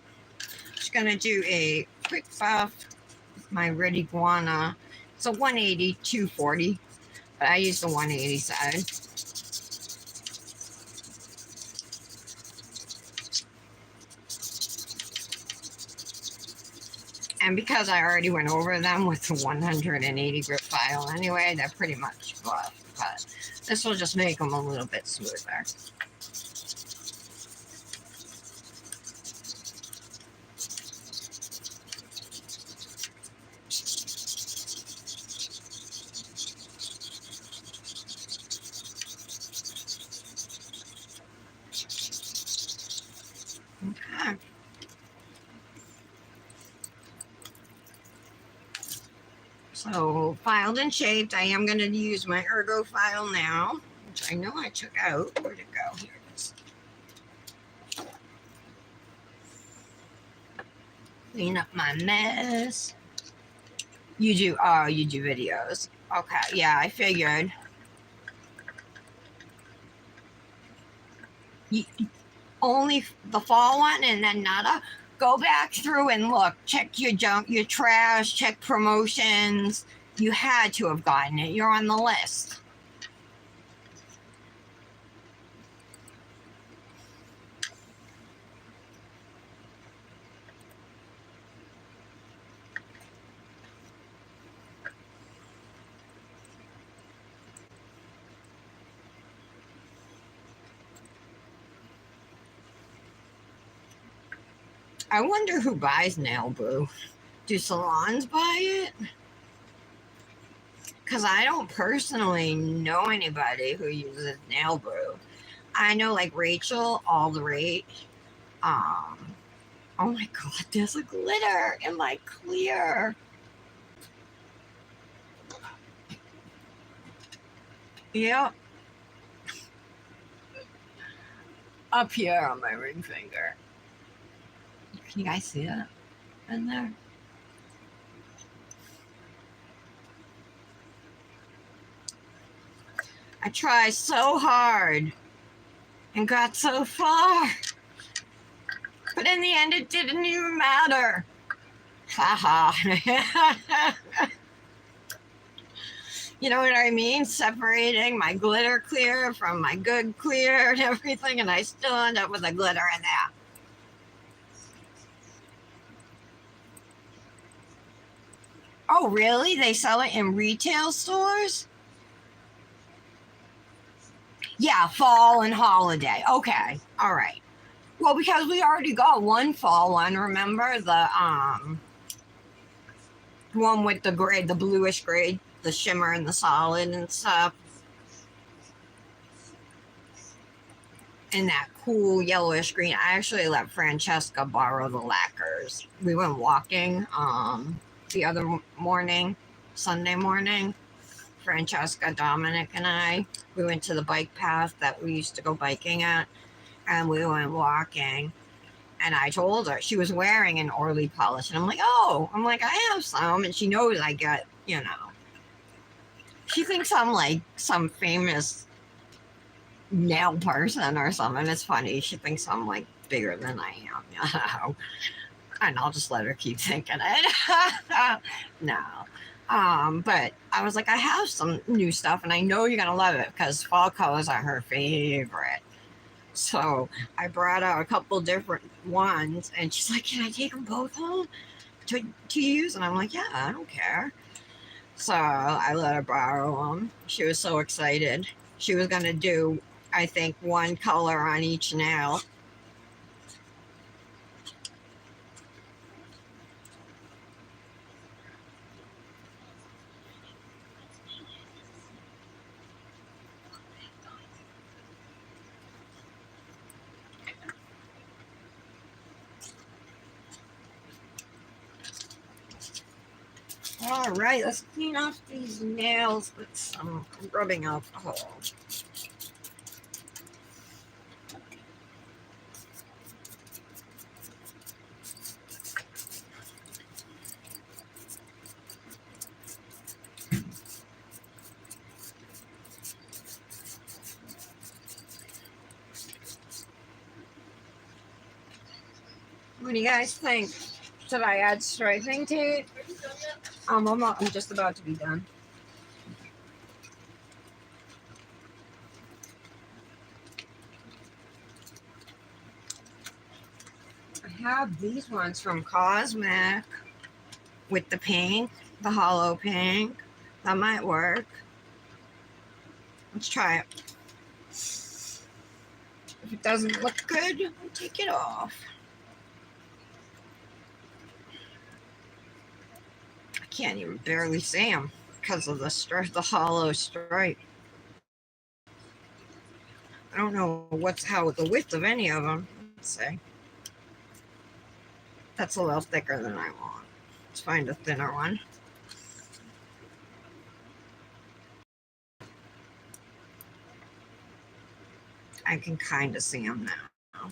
just gonna do a quick buff. My Red Iguana. It's a 180, 240, but I use the 180 side. And because I already went over them with the 180 grit file anyway, they're pretty much buff. But this will just make them a little bit smoother. Okay. So filed and shaped. I am going to use my Ergo file now, which I know I took out. Where'd it go? Here it is. Clean up my mess. You do videos. Okay, yeah, I figured. You, only the fall one and then nada. Go back through and look. Check your junk, your trash, check promotions. You had to have gotten it. You're on the list. I wonder who buys nail boo. Do salons buy it? Because I don't personally know anybody who uses nail boo. I know like Rachel, all the rate. Um, oh my god, there's a glitter in my clear. Yep. Up here on my ring finger. Can you guys see that in there? I tried so hard and got so far. But in the end, it didn't even matter. Haha. You know what I mean? Separating my glitter clear from my good clear and everything, and I still end up with a glitter in there. Oh, really? They sell it in retail stores? Yeah, fall and holiday. Okay. All right. Well, because we already got one fall one, remember? The one with the gray, the bluish gray, the shimmer and the solid and stuff. And that cool yellowish green. I actually let Francesca borrow the lacquers. We went walking the other morning, Sunday morning. Francesca, Dominic, and I, we went to the bike path that we used to go biking at, and we went walking. And I told her she was wearing an Orly polish, and I'm like, oh, I have some, and she knows I get, she thinks I'm like some famous nail person or something. It's funny. She thinks I'm like bigger than I am, and I'll just let her keep thinking it. No. But I was like, I have some new stuff, and I know you're gonna love it because fall colors are her favorite. So I brought out a couple different ones, and she's like, "Can I take them both home to use?" And I'm like, "Yeah, I don't care." So I let her borrow them. She was so excited. She was gonna do, I think, one color on each nail. All right, let's clean off these nails with some rubbing alcohol. What do you guys think? Should I add striping tape? I'm just about to be done. I have these ones from Cosmic with the pink, the hollow pink. That might work. Let's try it. If it doesn't look good, I'll take it off. I can't even barely see them because of the hollow stripe. I don't know how the width of any of them. Let's see. That's a little thicker than I want. Let's find a thinner one. I can kind of see them now.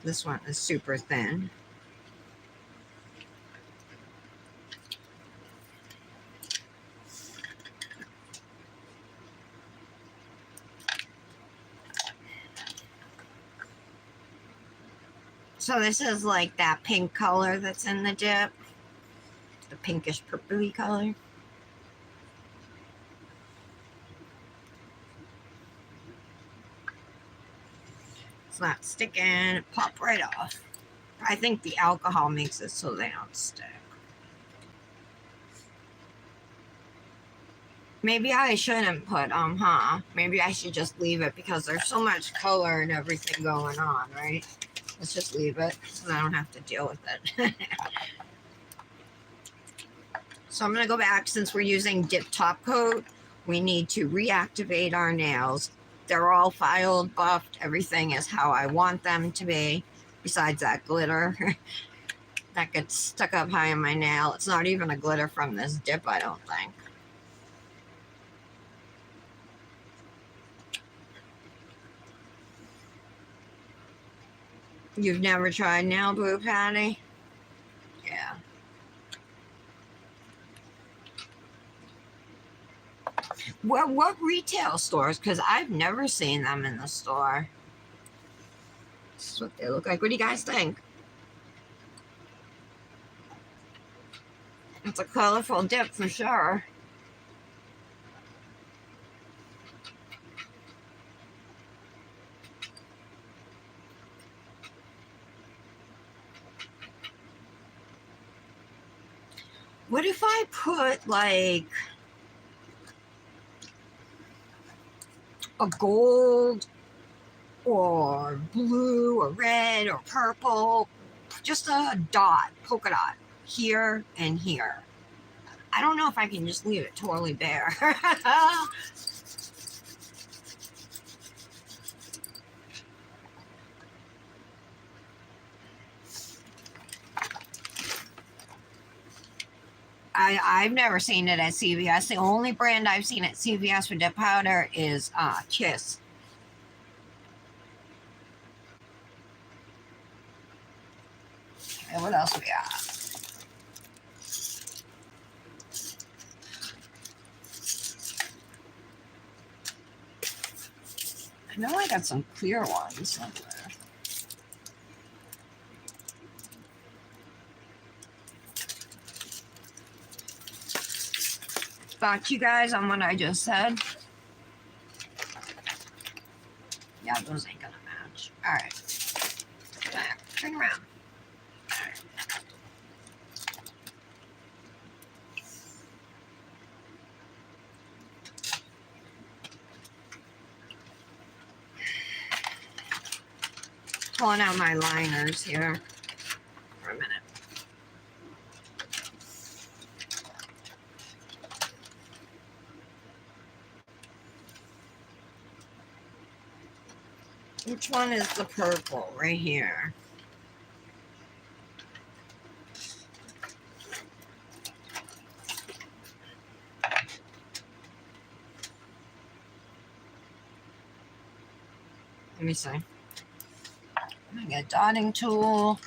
This one is super thin. So this is like that pink color that's in the dip. The pinkish purpley color. It's not sticking. It popped right off. I think the alcohol makes it so they don't stick. Maybe I shouldn't put maybe I should just leave it because there's so much color and everything going on, right? Let's just leave it so I don't have to deal with it. So I'm gonna go back. Since we're using dip top coat, we need to reactivate our nails. They're all filed, buffed, everything is how I want them to be, besides that glitter. That gets stuck up high in my nail. It's not even a glitter from this dip, I don't think. You've never tried nail glue, Patty? Yeah. What retail stores? Because I've never seen them in the store. This is what they look like. What do you guys think? It's a colorful dip for sure. What if I put like a gold or blue or red or purple, just a dot, polka dot here and here? I don't know if I can just leave it totally bare. I've never seen it at CVS. The only brand I've seen at CVS for dip powder is Kiss. And what else we got? I know I got some clear ones somewhere. Thought you guys on what I just said? Yeah, those ain't gonna match. All right. Back. Turn around. All right. Pulling out my liners here for a minute. Which one is the purple? Right here. Let me see. I get a dotting tool.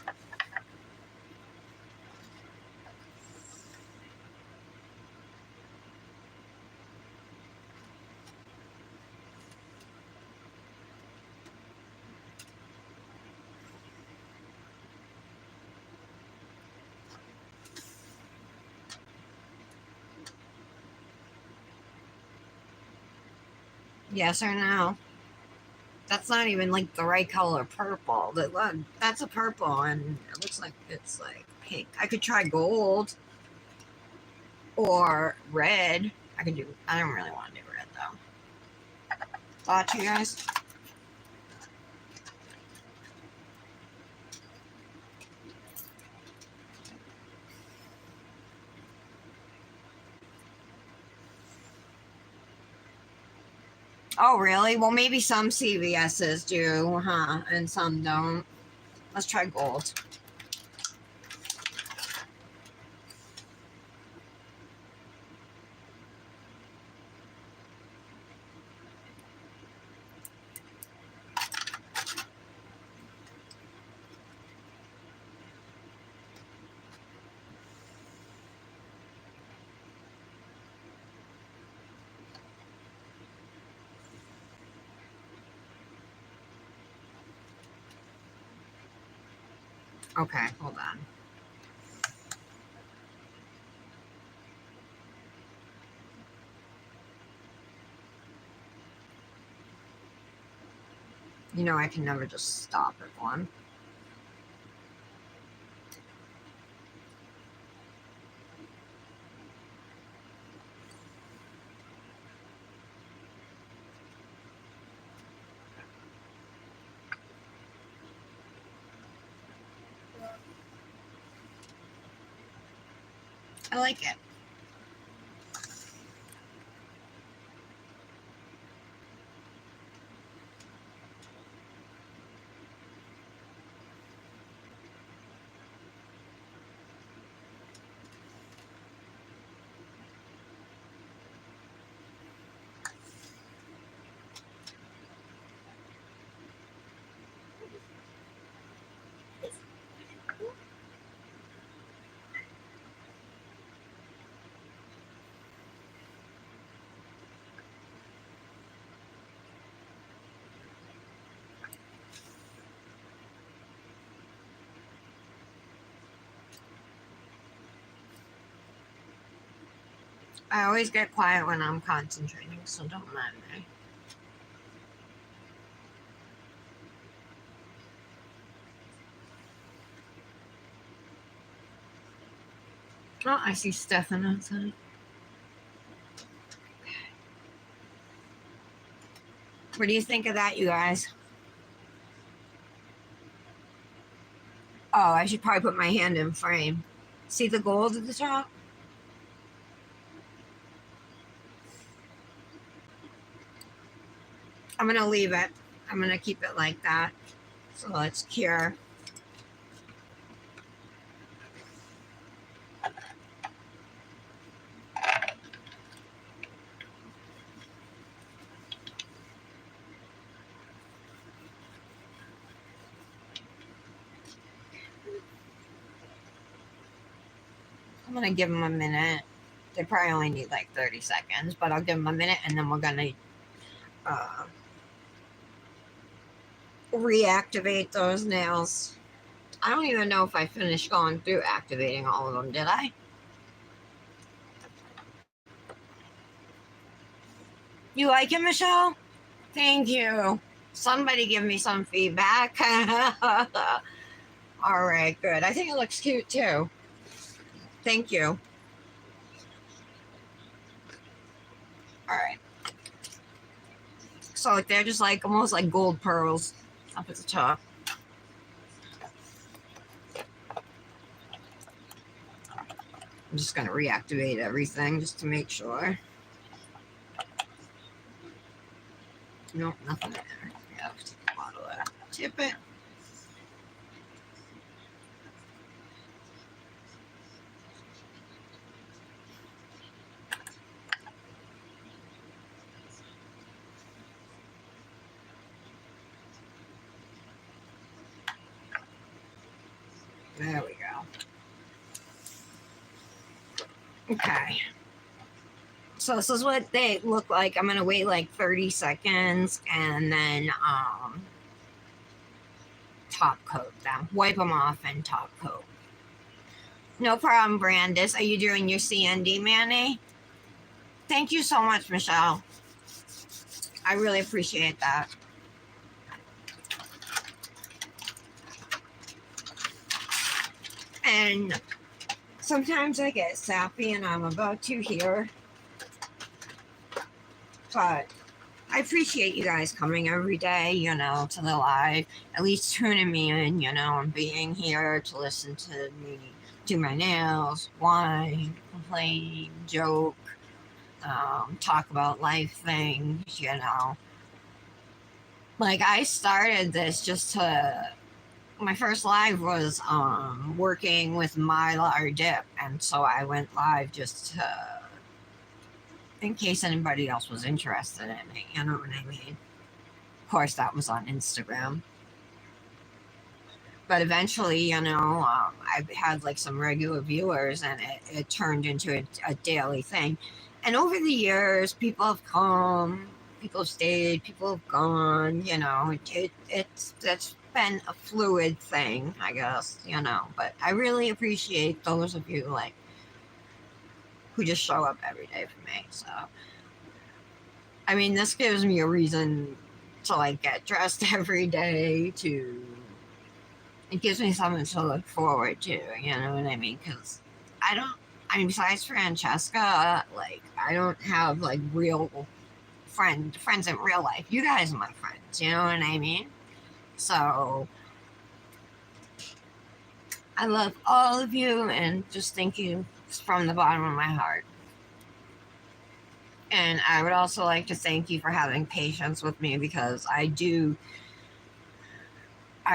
Yes or no? That's not even like the right color purple. That's a purple and it looks like it's like pink. I could try gold or red. I don't really want to do red though. Thought you guys? Oh, really? Well, maybe some CVS's do, huh? And some don't. Let's try gold. Okay, hold on. You know, I can never just stop at one. I like it. I always get quiet when I'm concentrating, so don't mind me. Oh, I see Stefan outside. What do you think of that, you guys? Oh, I should probably put my hand in frame. See the gold at the top? I'm gonna leave it. I'm gonna keep it like that. So let's cure. I'm gonna give them a minute. They probably only need like 30 seconds, but I'll give them a minute and then we're gonna reactivate those nails. I don't even know if I finished going through activating all of them, did I? You like it, Michelle? Thank you. Somebody give me some feedback. All right, good. I think it looks cute too. Thank you. All right. So like they're just like almost like gold pearls up at the top. I'm just gonna reactivate everything just to make sure. Nope, nothing in there. Yeah, take the bottle out. Tip it. There we go. Okay. So this is what they look like. I'm gonna wait like 30 seconds and then top coat them. Wipe them off and top coat. No problem, Brandis. Are you doing your CND, Manny? Thank you so much, Michelle. I really appreciate that. And sometimes I get sappy and I'm about to here. But I appreciate you guys coming every day, you know, to the live, at least tuning me in, you know, and being here to listen to me do my nails, whine, complain, joke, talk about life things, you know. Like I started this just to my first live was working with Mylar Dip, and so I went live just to in case anybody else was interested in it, you know what I mean? Of course, that was on Instagram. But eventually, you know, I had like some regular viewers and it turned into a daily thing. And over the years, people have come, people have stayed, people have gone. It's been a fluid thing, I guess. But I really appreciate those of you like who just show up every day for me. So, I mean, this gives me a reason to like get dressed every day. It gives me something to look forward to. You know what I mean? Because I don't. I mean, besides Francesca, like I don't have like real friends in real life. You guys are my friends. You know what I mean? So I love all of you and just thank you from the bottom of my heart. And I would also like to thank you for having patience with me because I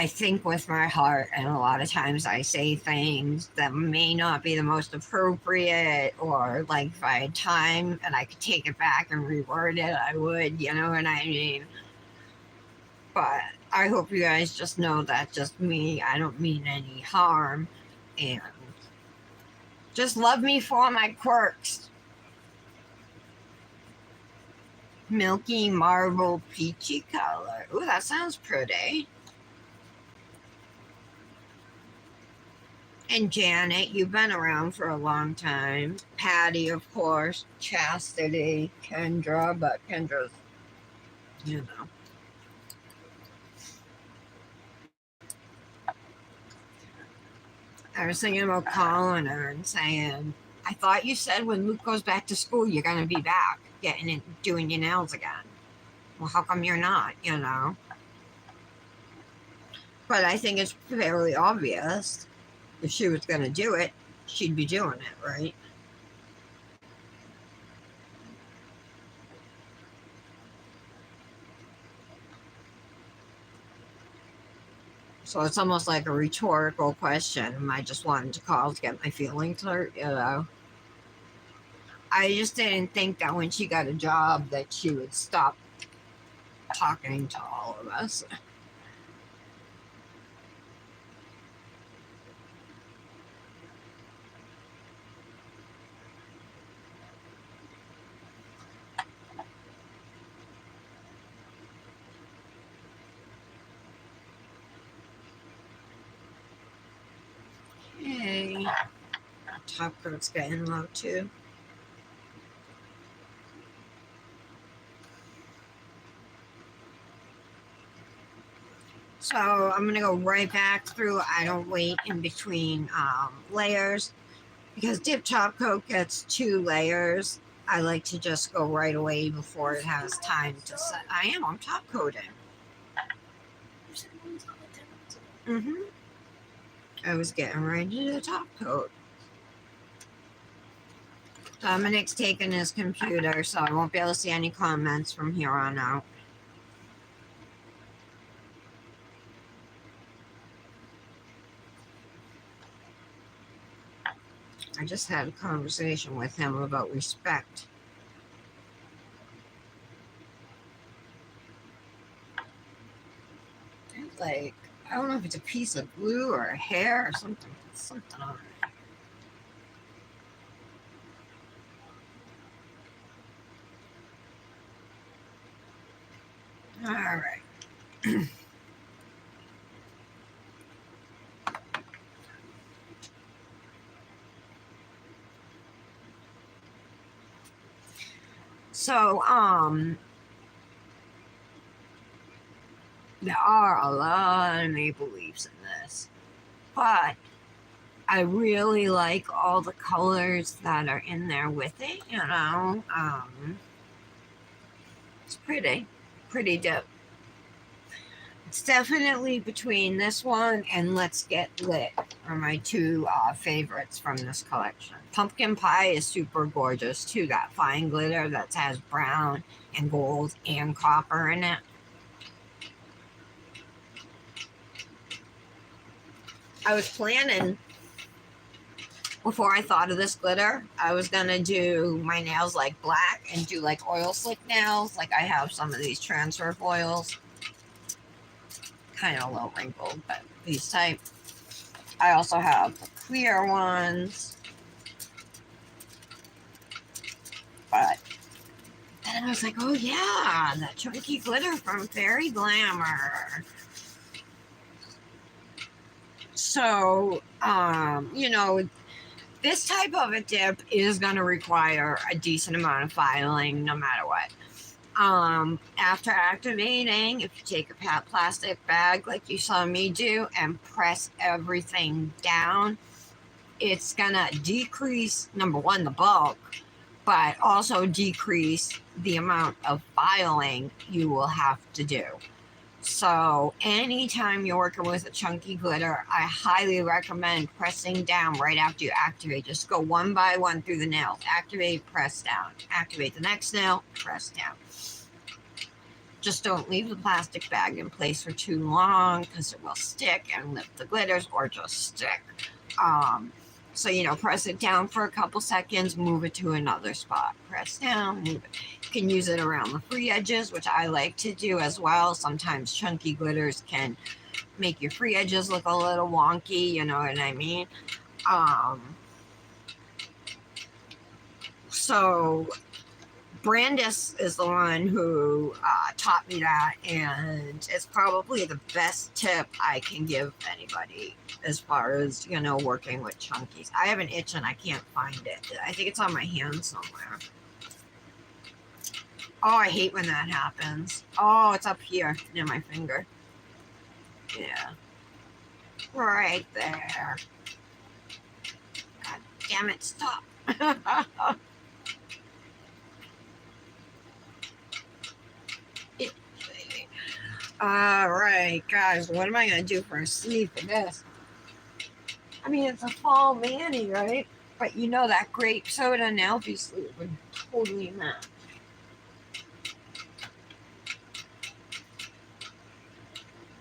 think with my heart, and a lot of times I say things that may not be the most appropriate, or like if I had time and I could take it back and reword it, I would, you know what I mean? But I hope you guys just know that just me, I don't mean any harm, and just love me for my quirks. Milky marble peachy color. Ooh, that sounds pretty. And Janet, you've been around for a long time. Patty, of course. Chastity. Kendra, but Kendra's, you know. I was thinking about calling her and saying, I thought you said when Luke goes back to school, you're going to be back doing your nails again. Well, how come you're not, But I think it's fairly obvious. If she was going to do it, she'd be doing it, right? So it's almost like a rhetorical question. I just wanted to call to get my feelings hurt. I just didn't think that when she got a job that she would stop talking to all of us. Hey, top coat's getting low too. So I'm gonna go right back through. I don't wait in between layers because dip top coat gets 2 layers. I like to just go right away before it has time to set. I'm top coating. Mm-hmm. I was getting ready to do the top coat. Dominic's taking his computer, so I won't be able to see any comments from here on out. I just had a conversation with him about respect. Like, I don't know if it's a piece of glue or a hair or something on it. All right. So, there are a lot of maple leaves in this, but I really like all the colors that are in there with it, it's pretty dope. It's definitely between this one and Let's Get Lit are my 2 favorites from this collection. Pumpkin Pie is super gorgeous too. That fine glitter that has brown and gold and copper in it. I was planning, before I thought of this glitter, I was gonna do my nails like black and do like oil slick nails. Like I have some of these transfer foils. Kind of a little wrinkled, but these type. I also have the clear ones. But then And I was like, oh yeah, that chunky glitter from Fairy Glamour. So, you know, this type of a dip is going to require a decent amount of filing no matter what. After activating, if you take a plastic bag like you saw me do and press everything down, it's going to decrease, number one, the bulk, but also decrease the amount of filing you will have to do. So anytime you're working with a chunky glitter, I highly recommend pressing down right after you activate. Just go one by one through the nails. Activate, press down. Activate the next nail, press down. Just don't leave the plastic bag in place for too long because it will stick and lift the glitters or just stick. So, you know, press it down for a couple seconds, move it to another spot. Press down, move it. You can use it around the free edges, which I like to do as well. Sometimes chunky glitters can make your free edges look a little wonky, you know what I mean? So Brandis is the one who taught me that, and it's probably the best tip I can give anybody as far as, you know, working with chunkies. I have an itch and I can't find it. I think it's on my hand somewhere. Oh, I hate when that happens. Oh, it's up here near my finger. Yeah. Right there. God damn it, stop. All right, guys, what am I going to do for a sleeve for this? I mean, it's a fall mani, right? But you know that grape soda and algae sleeve would totally match.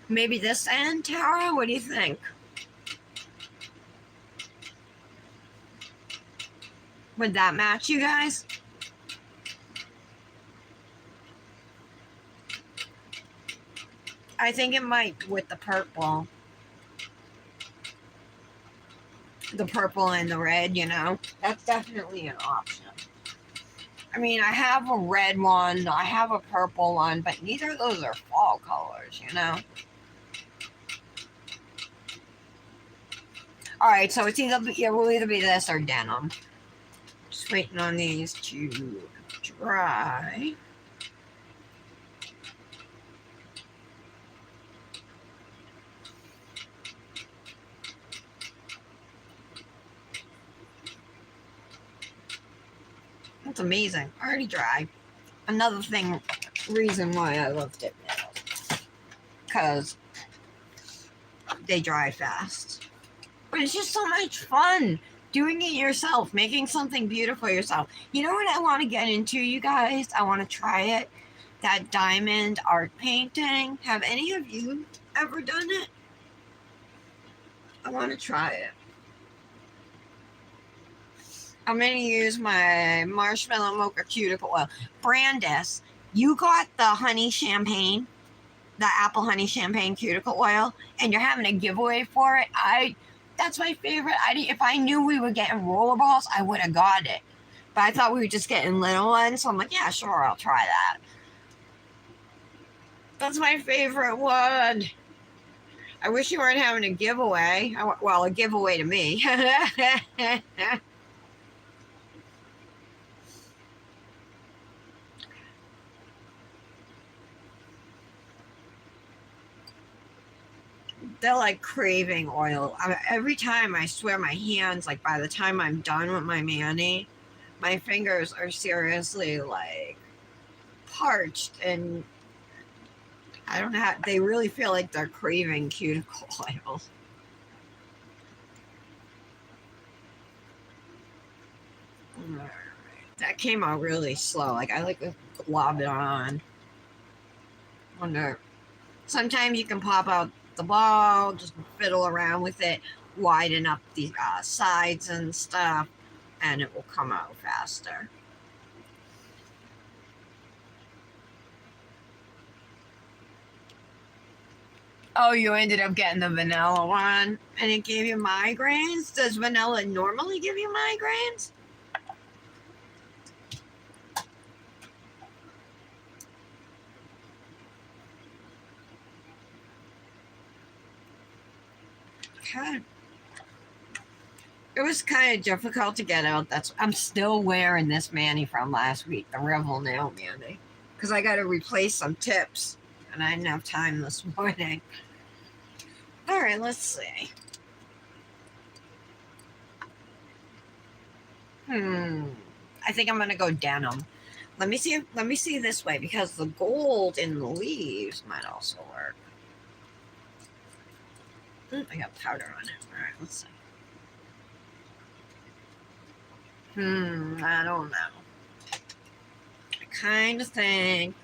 Maybe this end, Tara? What do you think? Would that match you guys? I think it might with the purple. The purple and the red, you know? That's definitely an option. I mean, I have a red one, I have a purple one, but neither of those are fall colors, you know? Alright, so it will either be this or denim. Just waiting on these to dry. That's amazing. Already dry. Another reason why I love dip nails. Because they dry fast. But it's just so much fun doing it yourself, making something beautiful yourself. You know what I want to get into, you guys? I want to try it. That diamond art painting. Have any of you ever done it? I want to try it. I'm going to use my marshmallow mocha cuticle oil. Brandis, you got the honey champagne, the apple honey champagne cuticle oil, and you're having a giveaway for it. That's my favorite. If I knew we were getting rollerballs, I would have got it. But I thought we were just getting little ones, so I'm like, yeah, sure, I'll try that. That's my favorite one. I wish you weren't having a giveaway. Well, a giveaway to me. They're like craving oil. Every time, I swear, my hands, like by the time I'm done with my mani, my fingers are seriously like parched, and I don't know, they really feel like they're craving cuticle oil. Alright. That came out really slow. Like, I like to glob it on. Wonder. Sometimes you can pop out the ball, just fiddle around with it, widen up the sides and stuff, and it will come out faster. Oh, you ended up getting the vanilla one, and it gave you migraines? Does vanilla normally give you migraines? It was kind of difficult to get out. I'm still wearing this mani from last week, the Revel nail mani, because I got to replace some tips, and I didn't have time this morning. All right, let's see. I think I'm gonna go denim. Let me see this way, because the gold in the leaves might also work. I got powder on it. All right, let's see. I don't know. I kind of think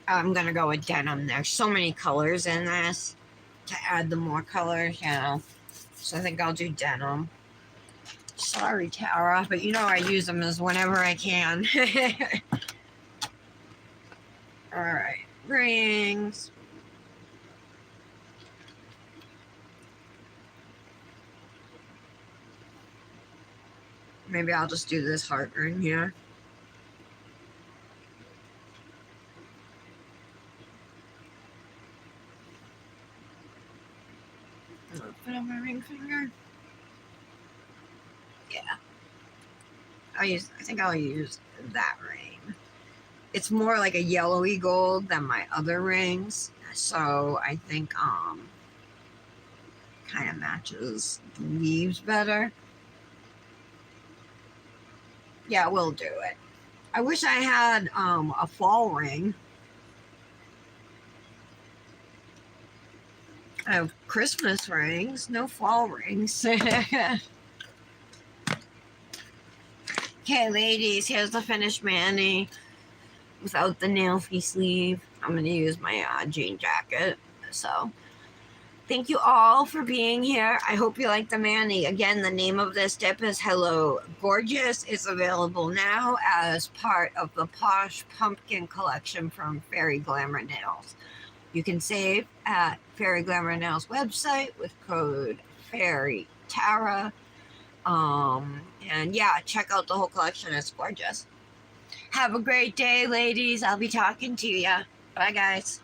I'm gonna go with denim. There's so many colors in this to add the more colors, you know. So I think I'll do denim. Sorry, Tara, but you know I use them as whenever I can. All right, rings. Maybe I'll just do this heart ring here. Put on my ring finger. Yeah. I think I'll use that ring. It's more like a yellowy gold than my other rings. So I think kind of matches the leaves better. Yeah, we'll do it. I wish I had a fall ring. I have Christmas rings, no fall rings. Okay, ladies, here's the finished mani without the nail-free sleeve. I'm going to use my jean jacket. So, thank you all for being here. I hope you like the mani. Again, the name of this dip is Hello Gourd-geous. It's available now as part of the Posh Pumpkin collection from Fairy Glamour Nails. You can save at Fairy Glamour Nails website with code FairyTara. And yeah, check out the whole collection. It's gorgeous. Have a great day, ladies. I'll be talking to you. Bye, guys.